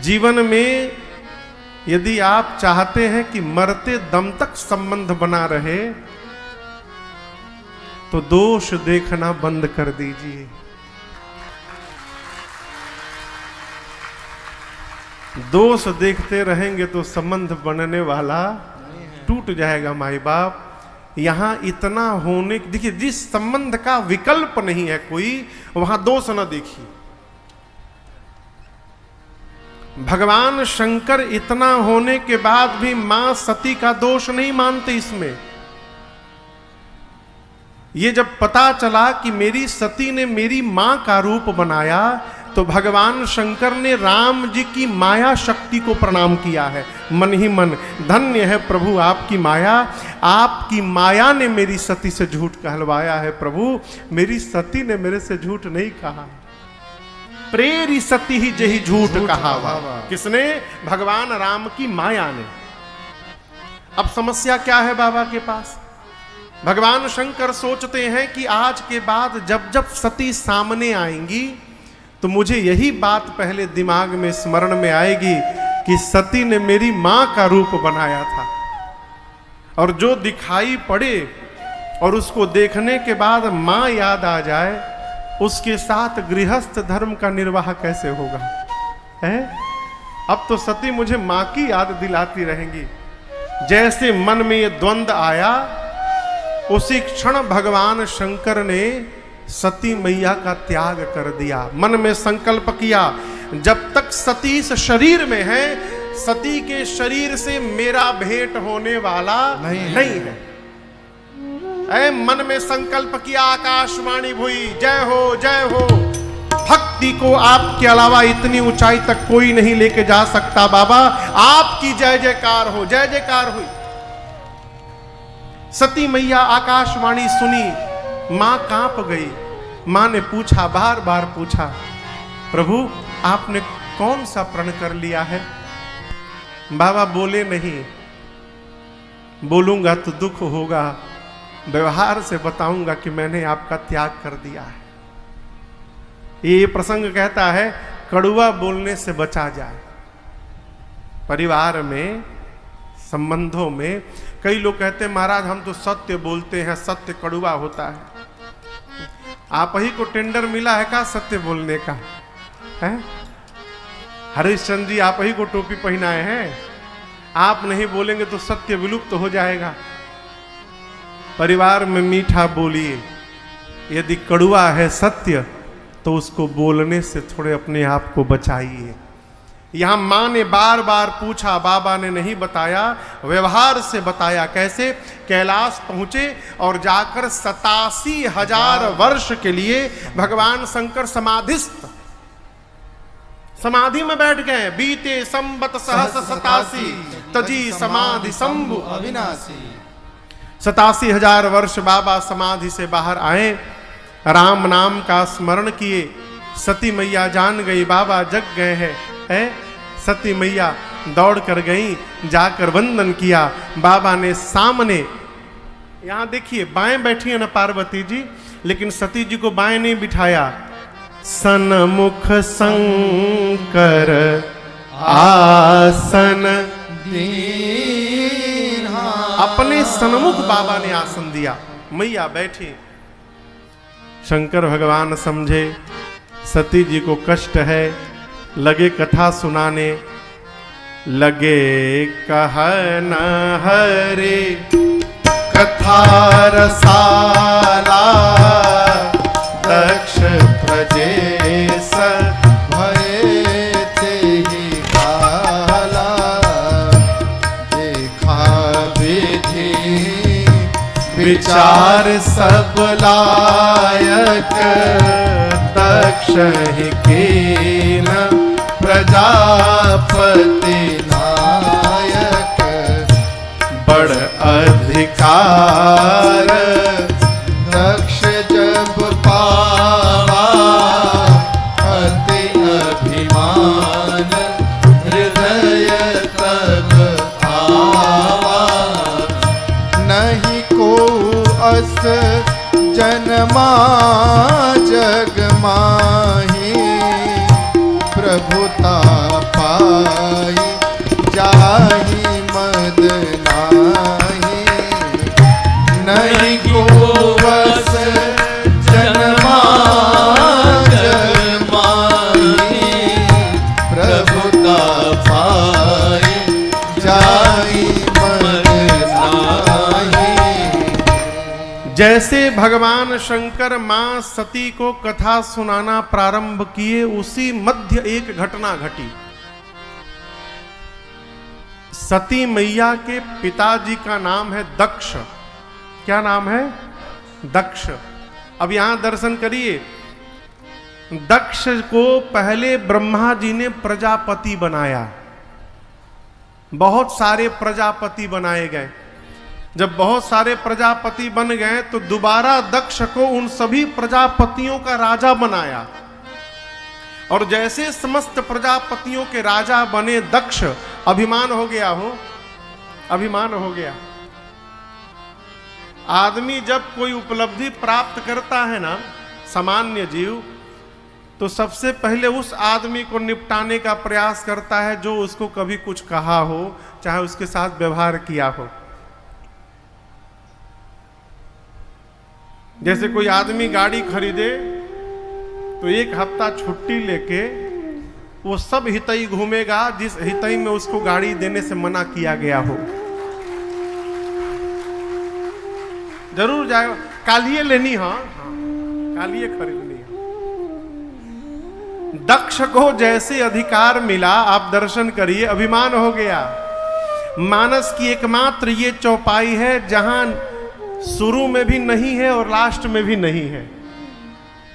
जीवन में यदि आप चाहते हैं कि मरते दम तक संबंध बना रहे, तो दोष देखना बंद कर दीजिए। दोष देखते रहेंगे तो संबंध बनने वाला टूट जाएगा। माई बाप यहां इतना होने, देखिए जिस संबंध का विकल्प नहीं है कोई, वहां दोष न देखिए। भगवान शंकर इतना होने के बाद भी मां सती का दोष नहीं मानते इसमें। ये जब पता चला कि मेरी सती ने मेरी मां का रूप बनाया, तो भगवान शंकर ने राम जी की माया शक्ति को प्रणाम किया है मन ही मन। धन्य है प्रभु आपकी माया, आपकी माया ने मेरी सती से झूठ कहलवाया है। प्रभु मेरी सती ने मेरे से झूठ नहीं कहा, प्रेरी सती ही जही झूठ कहा। किसने? भगवान राम की माया ने। अब समस्या क्या है बाबा के पास? भगवान शंकर सोचते हैं कि आज के बाद जब जब सती सामने आएंगी तो मुझे यही बात पहले दिमाग में स्मरण में आएगी कि सती ने मेरी मां का रूप बनाया था, और जो दिखाई पड़े और उसको देखने के बाद मां याद आ जाए, उसके साथ गृहस्थ धर्म का निर्वाह कैसे होगा? है? अब तो सती मुझे मां की याद दिलाती रहेंगी। जैसे मन में ये द्वंद्व आया, उसी क्षण भगवान शंकर ने सती मैया का त्याग कर दिया। मन में संकल्प किया, जब तक सती इस शरीर में है, सती के शरीर से मेरा भेंट होने वाला नहीं है। ऐ मन में संकल्प किया, आकाशवाणी हुई, जय हो जय हो। भक्ति को आपके अलावा इतनी ऊंचाई तक कोई नहीं लेके जा सकता बाबा, आपकी जय जयकार हो। जय जयकार हुई। सती मैया आकाशवाणी सुनी, मां कांप गई। मां ने पूछा, बार बार पूछा, प्रभु आपने कौन सा प्रण कर लिया है? बाबा बोले नहीं, बोलूंगा तो दुख होगा, व्यवहार से बताऊंगा कि मैंने आपका त्याग कर दिया है। ये प्रसंग कहता है कड़ुआ बोलने से बचा जाए। परिवार में, संबंधों में कई लोग कहते हैं महाराज हम तो सत्य बोलते हैं, सत्य कड़ुआ होता है। आप ही को टेंडर मिला है का सत्य बोलने का? है हरिश्चंद्र जी आप ही को टोपी पहनाए हैं। आप नहीं बोलेंगे तो सत्य विलुप्त हो जाएगा। परिवार में मीठा बोलिए। यदि कड़ुआ है सत्य तो उसको बोलने से थोड़े अपने आप को बचाइए। यहां मां ने बार बार पूछा, बाबा ने नहीं बताया, व्यवहार से बताया। कैसे? कैलाश पहुंचे और जाकर 87,000 वर्ष के लिए भगवान शंकर समाधि में बैठ गए। बीते संबत सहस 87 तजी समाधि शंभु अविनाशी। 87,000 वर्ष बाबा समाधि से बाहर आए, राम नाम का स्मरण किए। सती मैया जान गई बाबा जग गए हैं। सती मैया दौड़ कर गई, जाकर वंदन किया। बाबा ने सामने, यहां देखिए बाएं बैठी है ना पार्वती जी, लेकिन सती जी को बाएं नहीं बिठाया। सन्मुख शंकर आसन दीन्हा अपने सन्मुख बाबा ने आसन दिया, मैया बैठी। शंकर भगवान समझे सती जी को कष्ट है, लगे कथा सुनाने, लगे कहन हरे कथा रसाला, दक्ष प्रजेश भये ते ही काला, देखा विधि विचार सब लायक, दक्ष ही कीन प्रजापति नायक, बड़ अधिकार, दक्ष जब पावा अति अभिमान, हृदय तब आवा, नहीं को अस जन्मा जग माही, प्रभुता पाई जाहि मद नाही, नहीं को बस जन्मा जग माही, प्रभुता पाई जाहि मद नाही। जैसे भगवान शंकर मां सती को कथा सुनाना प्रारंभ किए, उसी मध्य एक घटना घटी। सती मैया के पिताजी का नाम है दक्ष। क्या नाम है? दक्ष। अब यहां दर्शन करिए, दक्ष को पहले ब्रह्मा जी ने प्रजापति बनाया, बहुत सारे प्रजापति बनाए गए। जब बहुत सारे प्रजापति बन गए तो दोबारा दक्ष को उन सभी प्रजापतियों का राजा बनाया, और जैसे समस्त प्रजापतियों के राजा बने दक्ष, अभिमान हो गया हो, अभिमान हो गया। आदमी जब कोई उपलब्धि प्राप्त करता है ना, सामान्य जीव, तो सबसे पहले उस आदमी को निपटाने का प्रयास करता है जो उसको कभी कुछ कहा हो, चाहे उसके साथ व्यवहार किया हो। जैसे कोई आदमी गाड़ी खरीदे तो एक हफ्ता छुट्टी लेके वो सब हितई घूमेगा जिस हितई में उसको गाड़ी देने से मना किया गया हो। जरूर जाएगा, कालिए लेनी, हाँ कालिए खरीदनी है। दक्ष को जैसे अधिकार मिला, आप दर्शन करिए, अभिमान हो गया। मानस की एकमात्र ये चौपाई है जहां शुरू में भी नहीं है और लास्ट में भी नहीं है,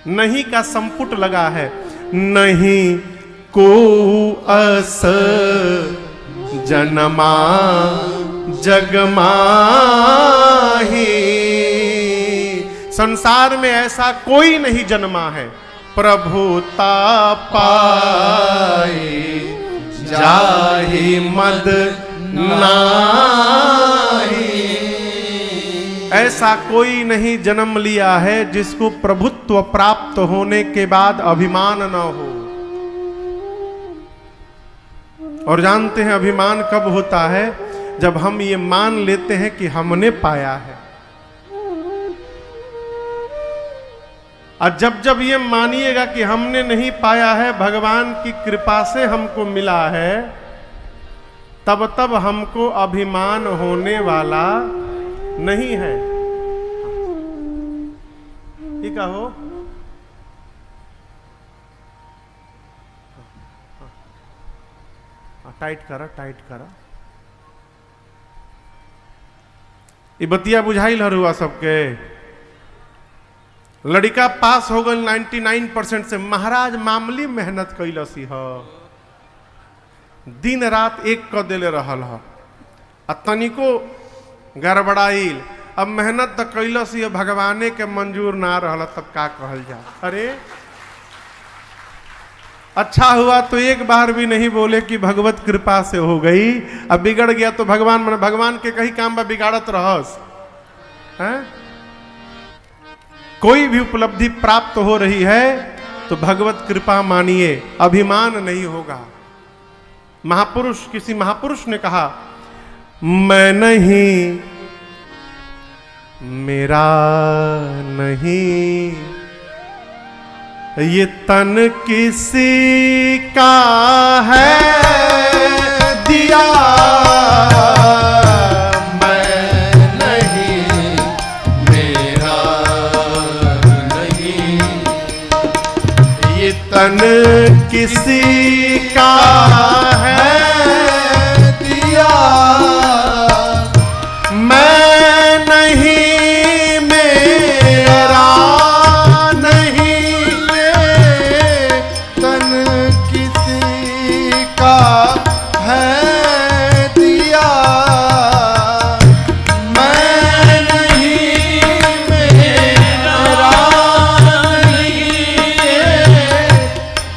नहीं का संपुट लगा है। नहीं को अस जन्मा जग माही, संसार में ऐसा कोई नहीं जन्मा है, प्रभुता पाए जाहि मद नाही। ऐसा कोई नहीं जन्म लिया है जिसको प्रभुत्व प्राप्त होने के बाद अभिमान न हो। और जानते हैं अभिमान कब होता है? जब हम ये मान लेते हैं कि हमने पाया है। और जब जब ये मानिएगा कि हमने नहीं पाया है, भगवान की कृपा से हमको मिला है, तब तब हमको अभिमान होने वाला नहीं है। ठीक है हो? टाइट करा, टाइट करा। ये बतिया बुझाइल हरुआ सबके। लड़का पास हो गई 99% से। महाराज मामूली मेहनत कैलसी ह, दिन रात एक क देले रहल ह, तनिको गड़बड़ाइल। अब मेहनत तो कैलसी है, भगवाने के मंजूर ना रहल, तब का कहल जा। अरे अच्छा हुआ तो एक बार भी नहीं बोले कि भगवत कृपा से हो गई। अब बिगड़ गया तो भगवान के कहीं काम में बिगाड़त रहस हैं? कोई भी उपलब्धि प्राप्त हो रही है तो भगवत कृपा मानिए, अभिमान नहीं होगा। महापुरुष, किसी महापुरुष ने कहा, मैं नहीं मेरा नहीं, ये तन किसी का है दिया मैं नहीं, मेरा नहीं, ये तन किसी का है दिया मैं नहीं, मेरा नहीं, ये तन किसी का है दिया मैं नहीं, मेरा नहीं, ये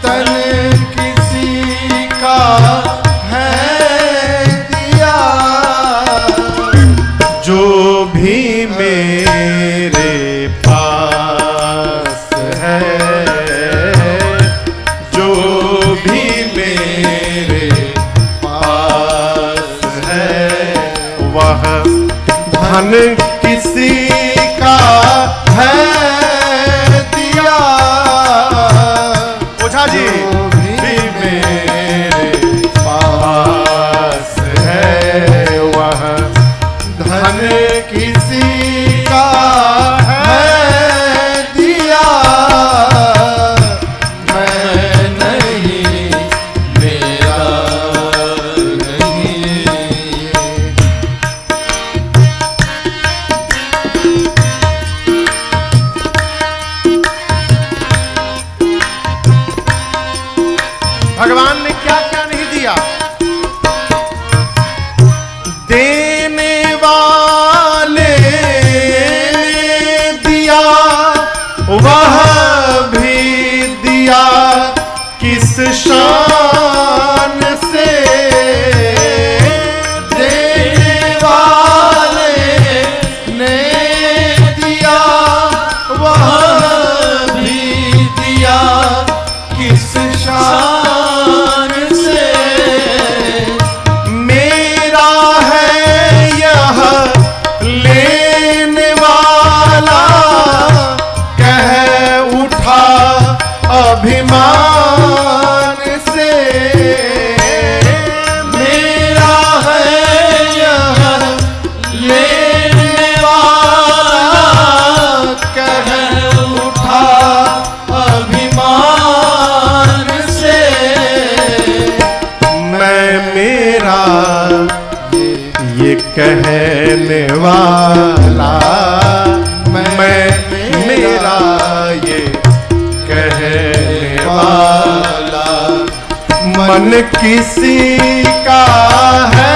तन किसी का है दिया जो भी मेरे पास है, जो भी मेरे पास है, वह धन किसी का है दिया। ओझा जी, जो भी मेरे पास है, वह धन किसी का है दिया मैं नहीं, मेरा नहीं। भगवान ने क्या क्या नहीं दिया। देने वाले ने दिया, वह भी दिया किस शान से। देने वाले ने दिया, वह भी दिया किस शान से। मेरा है यह लेने वाला, कह उठा अभिमान से। मेरा है यह लेने वाला, कह उठा अभिमान से। मैं मेरा ये कहने वाला, मैं मेरा ये कहने वाला, मन किसी का है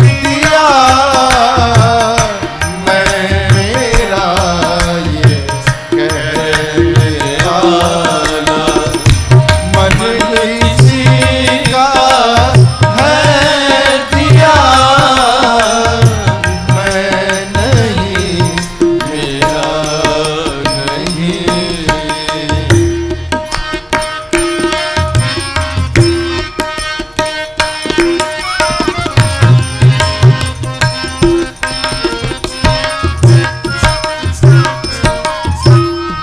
दिया मैं मेरा ये कहने वाला, मन किसी का है दिया मैं नहीं, मेरा नहीं।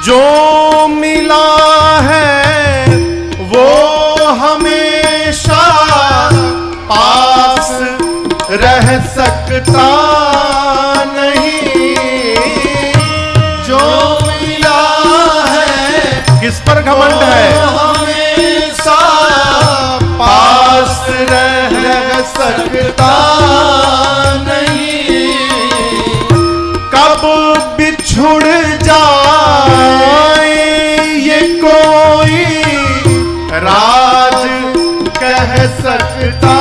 जो मिला है वो हमेशा पास रह सकता नहीं। जो मिला है किस पर घमंड है? हमेशा पास रह सकता नहीं। कब बिछुड़ जाए ये कोई राज कह सकता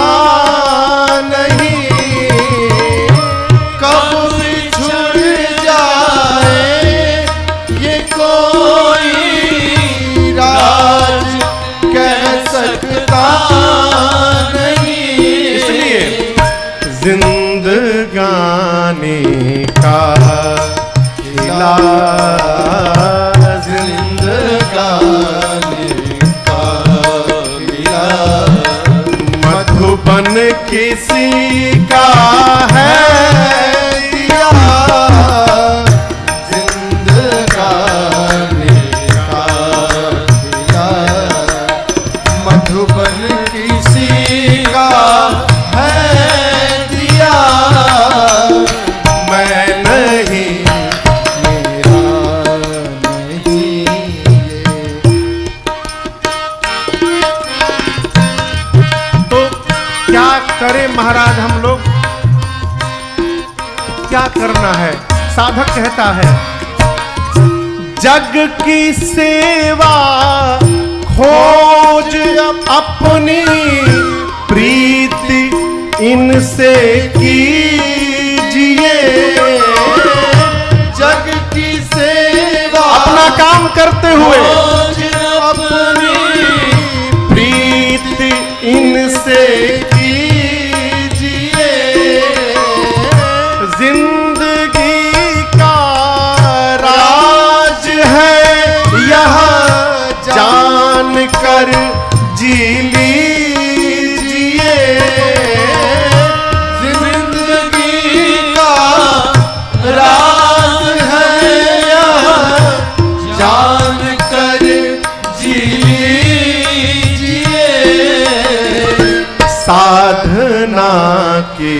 नहीं। कब छुड़ जाए ये कोई राज कह सकता नहीं। इसलिए जिंदगानी का खिला, जिंदगानी का खिला, मधुबन किसी का है दिया करना है। साधक कहता है जग की सेवा खोज अपनी प्रीति इनसे कीजिए। जग की सेवा अपना काम करते हुए खोज अपनी प्रीति इनसे कीजिए। जिंदगी का राज है यह जान कर जी लीजिए। जिंदगी का राज है यह जान कर जी लीजिए। साधना की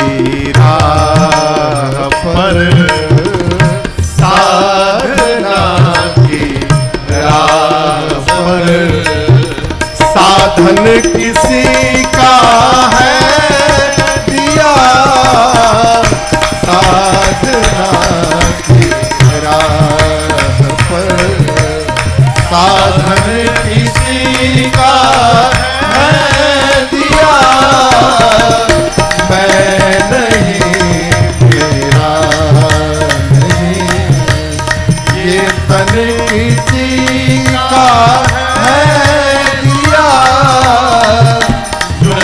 राह पर साधना की राह पर साधन किसी का है दिया। साधना की राह पर साधन किसी का है दिया। मैं नहीं मेरा नहीं ये तन किसी का है दिया। जो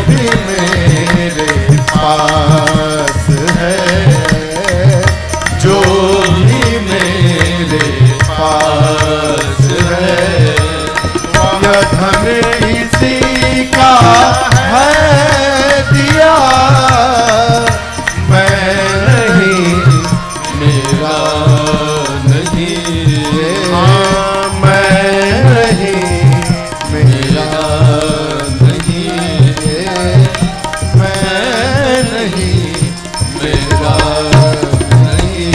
भी मेरे पास है जो भी मेरे पास है यह धन इसी का है दिया। मैं नहीं मेरा नहीं हाँ, मैं नहीं मेरा नहीं मैं नहीं मेरा नहीं।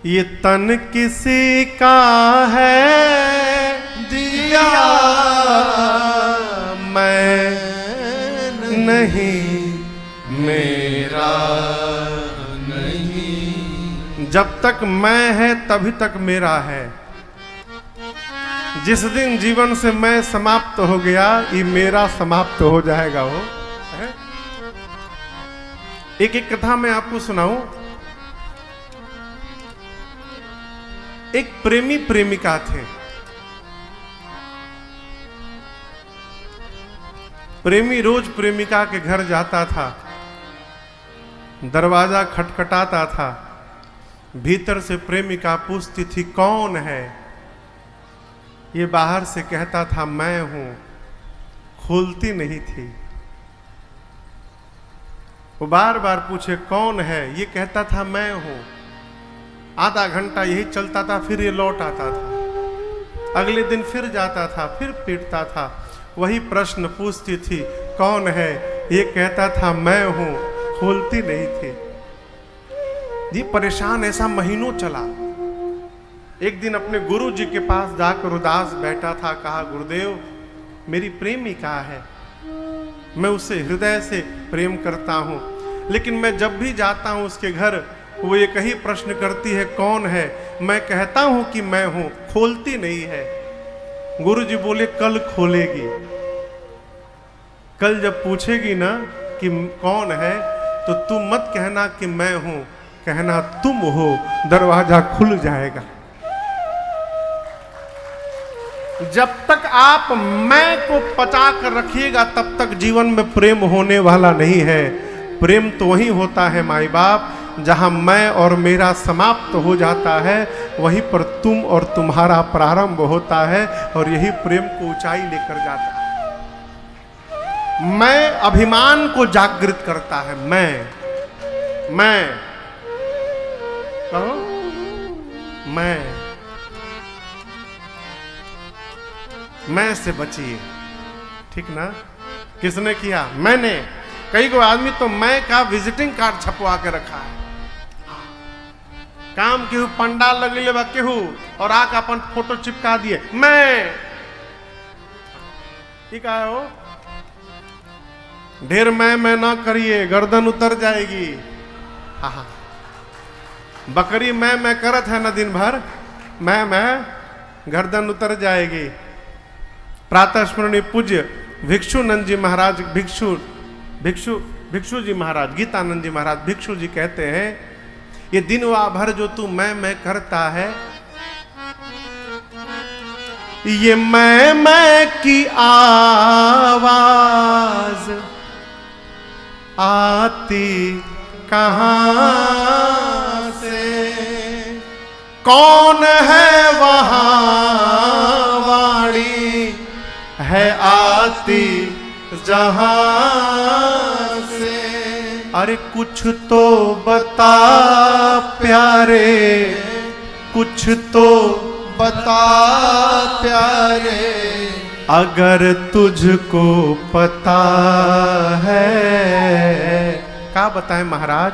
ये तन किसी का है दिया। मैं नहीं मेरा नहीं। जब तक मैं है तभी तक मेरा है। जिस दिन जीवन से मैं समाप्त हो गया ये मेरा समाप्त हो जाएगा। वो एक एक कथा मैं आपको सुनाऊं। एक प्रेमी प्रेमिका थे। प्रेमी रोज प्रेमिका के घर जाता था, दरवाजा खटखटाता था। भीतर से प्रेमिका पूछती थी कौन है। ये बाहर से कहता था मैं हूं। खुलती नहीं थी। वो बार बार पूछे कौन है, ये कहता था मैं हूं। आधा घंटा यही चलता था, फिर ये लौट आता था। अगले दिन फिर जाता था, फिर पीटता था। वही प्रश्न पूछती थी कौन है, ये कहता था मैं हूं। खोलती नहीं थी। जी परेशान ऐसा महीनों चला। एक दिन अपने गुरु जी के पास जाकर उदास बैठा था। कहा गुरुदेव मेरी प्रेमिका है, मैं उससे हृदय से प्रेम करता हूं, लेकिन मैं जब भी जाता हूं उसके घर वो एक ही प्रश्न करती है कौन है। मैं कहता हूं कि मैं हूं, खोलती नहीं है। गुरु जी बोले कल खोलेगी। कल जब पूछेगी ना कि कौन है तो तुम मत कहना कि मैं हूं, कहना तुम हो। दरवाजा खुल जाएगा। जब तक आप मैं को पचा कर रखिएगा तब तक जीवन में प्रेम होने वाला नहीं है। प्रेम तो वही होता है माई बाप जहां मैं और मेरा समाप्त हो जाता है, वहीं पर तुम और तुम्हारा प्रारंभ होता है और यही प्रेम को ऊंचाई लेकर जाता है। मैं अभिमान को जागृत करता है। मैं कहो मैं से बचिए। ठीक ना? किसने किया? मैंने। कई को आदमी तो मैं का विजिटिंग कार्ड छपवा के रखा है। काम केहू पंडाल लगे बा केहू और आके अपन फोटो चिपका दिए मैं। ठीक है हो ढेर मैं ना करिए, गर्दन उतर जाएगी। हाँ, बकरी मैं करत है ना दिन भर, मैं गर्दन उतर जाएगी। प्रातः स्मरणीय पूज्य भिक्षुनंद जी महाराज, भिक्षु जी महाराज, गीतानंद जी महाराज भिक्षु जी कहते हैं, ये दिन वा भर जो तू मैं करता है, ये मैं की आवाज आती कहां से, कौन है वहां वाणी है आती जहां से। अरे कुछ तो बता प्यारे, कुछ तो बता प्यारे, अगर तुझको पता है। क्या बताएं महाराज,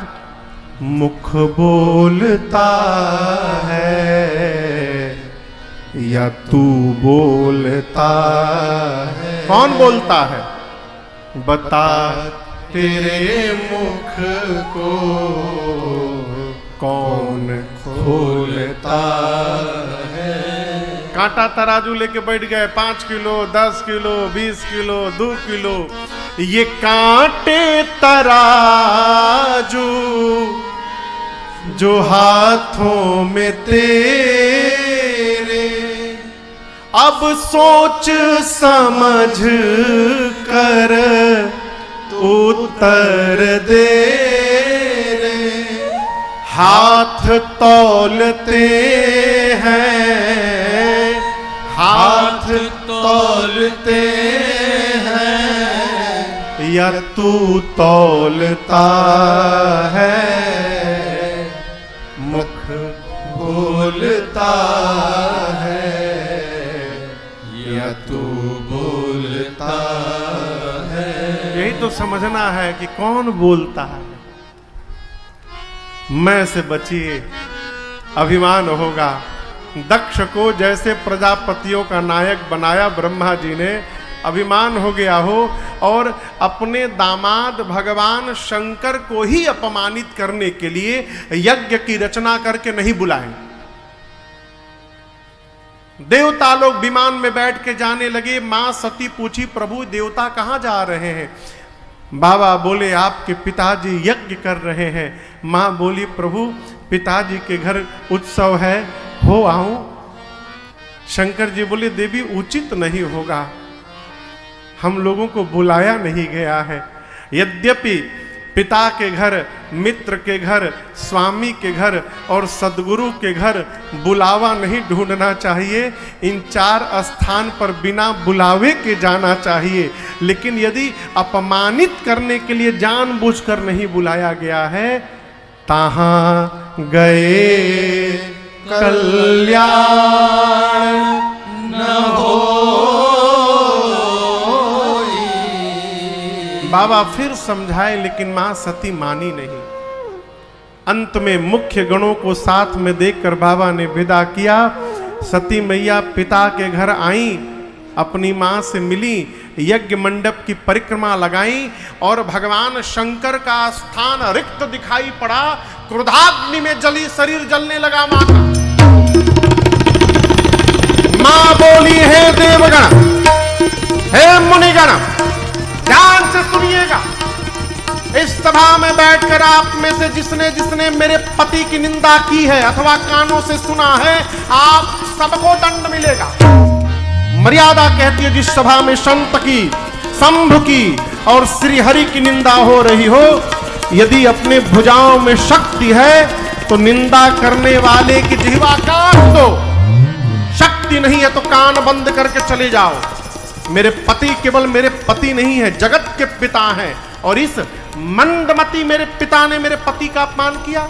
मुख बोलता है या तू बोलता है? कौन बोलता है? बता तेरे मुख को कौन खोलता है? कांटा तराजू लेके बैठ गए, 5 किलो, 10 किलो, 20 किलो, 2 किलो, ये कांटे तराजू जो हाथों में तेरे, अब सोच समझ कर उत्तर दे रे। हाथ तौलते हैं, हाथ तौलते हैं या तू तौलता है? मुख बोलता है या तू बोलता है? यही तो समझना है कि कौन बोलता है। मैं से बचिए, अभिमान होगा। दक्ष को जैसे प्रजापतियों का नायक बनाया ब्रह्मा जी ने, अभिमान हो गया हो और अपने दामाद भगवान शंकर को ही अपमानित करने के लिए यज्ञ की रचना करके नहीं बुलाए। देवता लोग विमान में बैठ के जाने लगे। मां सती पूछी, प्रभु देवता कहां जा रहे हैं? बाबा बोले, आपके पिताजी यज्ञ कर रहे हैं। मां बोली, प्रभु पिताजी के घर उत्सव है, हो आऊं? शंकर जी बोले, देवी उचित नहीं होगा, हम लोगों को बुलाया नहीं गया है। यद्यपि पिता के घर, मित्र के घर, स्वामी के घर और सदगुरु के घर बुलावा नहीं ढूंढना चाहिए। इन 4 स्थान पर बिना बुलावे के जाना चाहिए। लेकिन यदि अपमानित करने के लिए जानबूझकर नहीं बुलाया गया है, तहां गए कल्याण न हो। बाबा फिर समझाए, लेकिन मां सती मानी नहीं। अंत में मुख्य गणों को साथ में देखकर बाबा ने विदा किया। सती मैया पिता के घर आई, अपनी मां से मिली, यज्ञ मंडप की परिक्रमा लगाई और भगवान शंकर का स्थान रिक्त दिखाई पड़ा। क्रोधाग्नि में जली शरीर जलने लगा मां का। मां बोली, हे देवगण, हे मुनिगण, ध्यान से सुनिएगा। इस सभा में बैठकर आप में से जिसने जिसने मेरे पति की निंदा की है अथवा कानों से सुना है, आप सबको दंड मिलेगा। मर्यादा कहती है, जिस सभा में संत की, शंभु की और श्री हरि की निंदा हो रही हो, यदि अपने भुजाओं में शक्ति है तो निंदा करने वाले की जिह्वा काट दो। शक्ति नहीं है तो कान बंद करके चले जाओ। मेरे पति केवल मेरे पति नहीं है, जगत के पिता हैं। और इस मंदमती मेरे पिता ने मेरे पति का अपमान किया,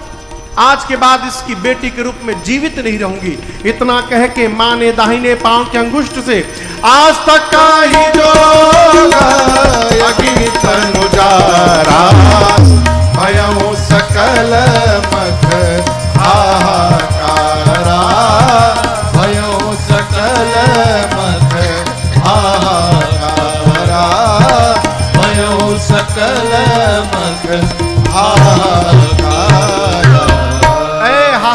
आज के बाद इसकी बेटी के रूप में जीवित नहीं रहूंगी। इतना कह के मां ने दाहिने पांव के अंगुष्ठ से आज तक का ही जो सकल मख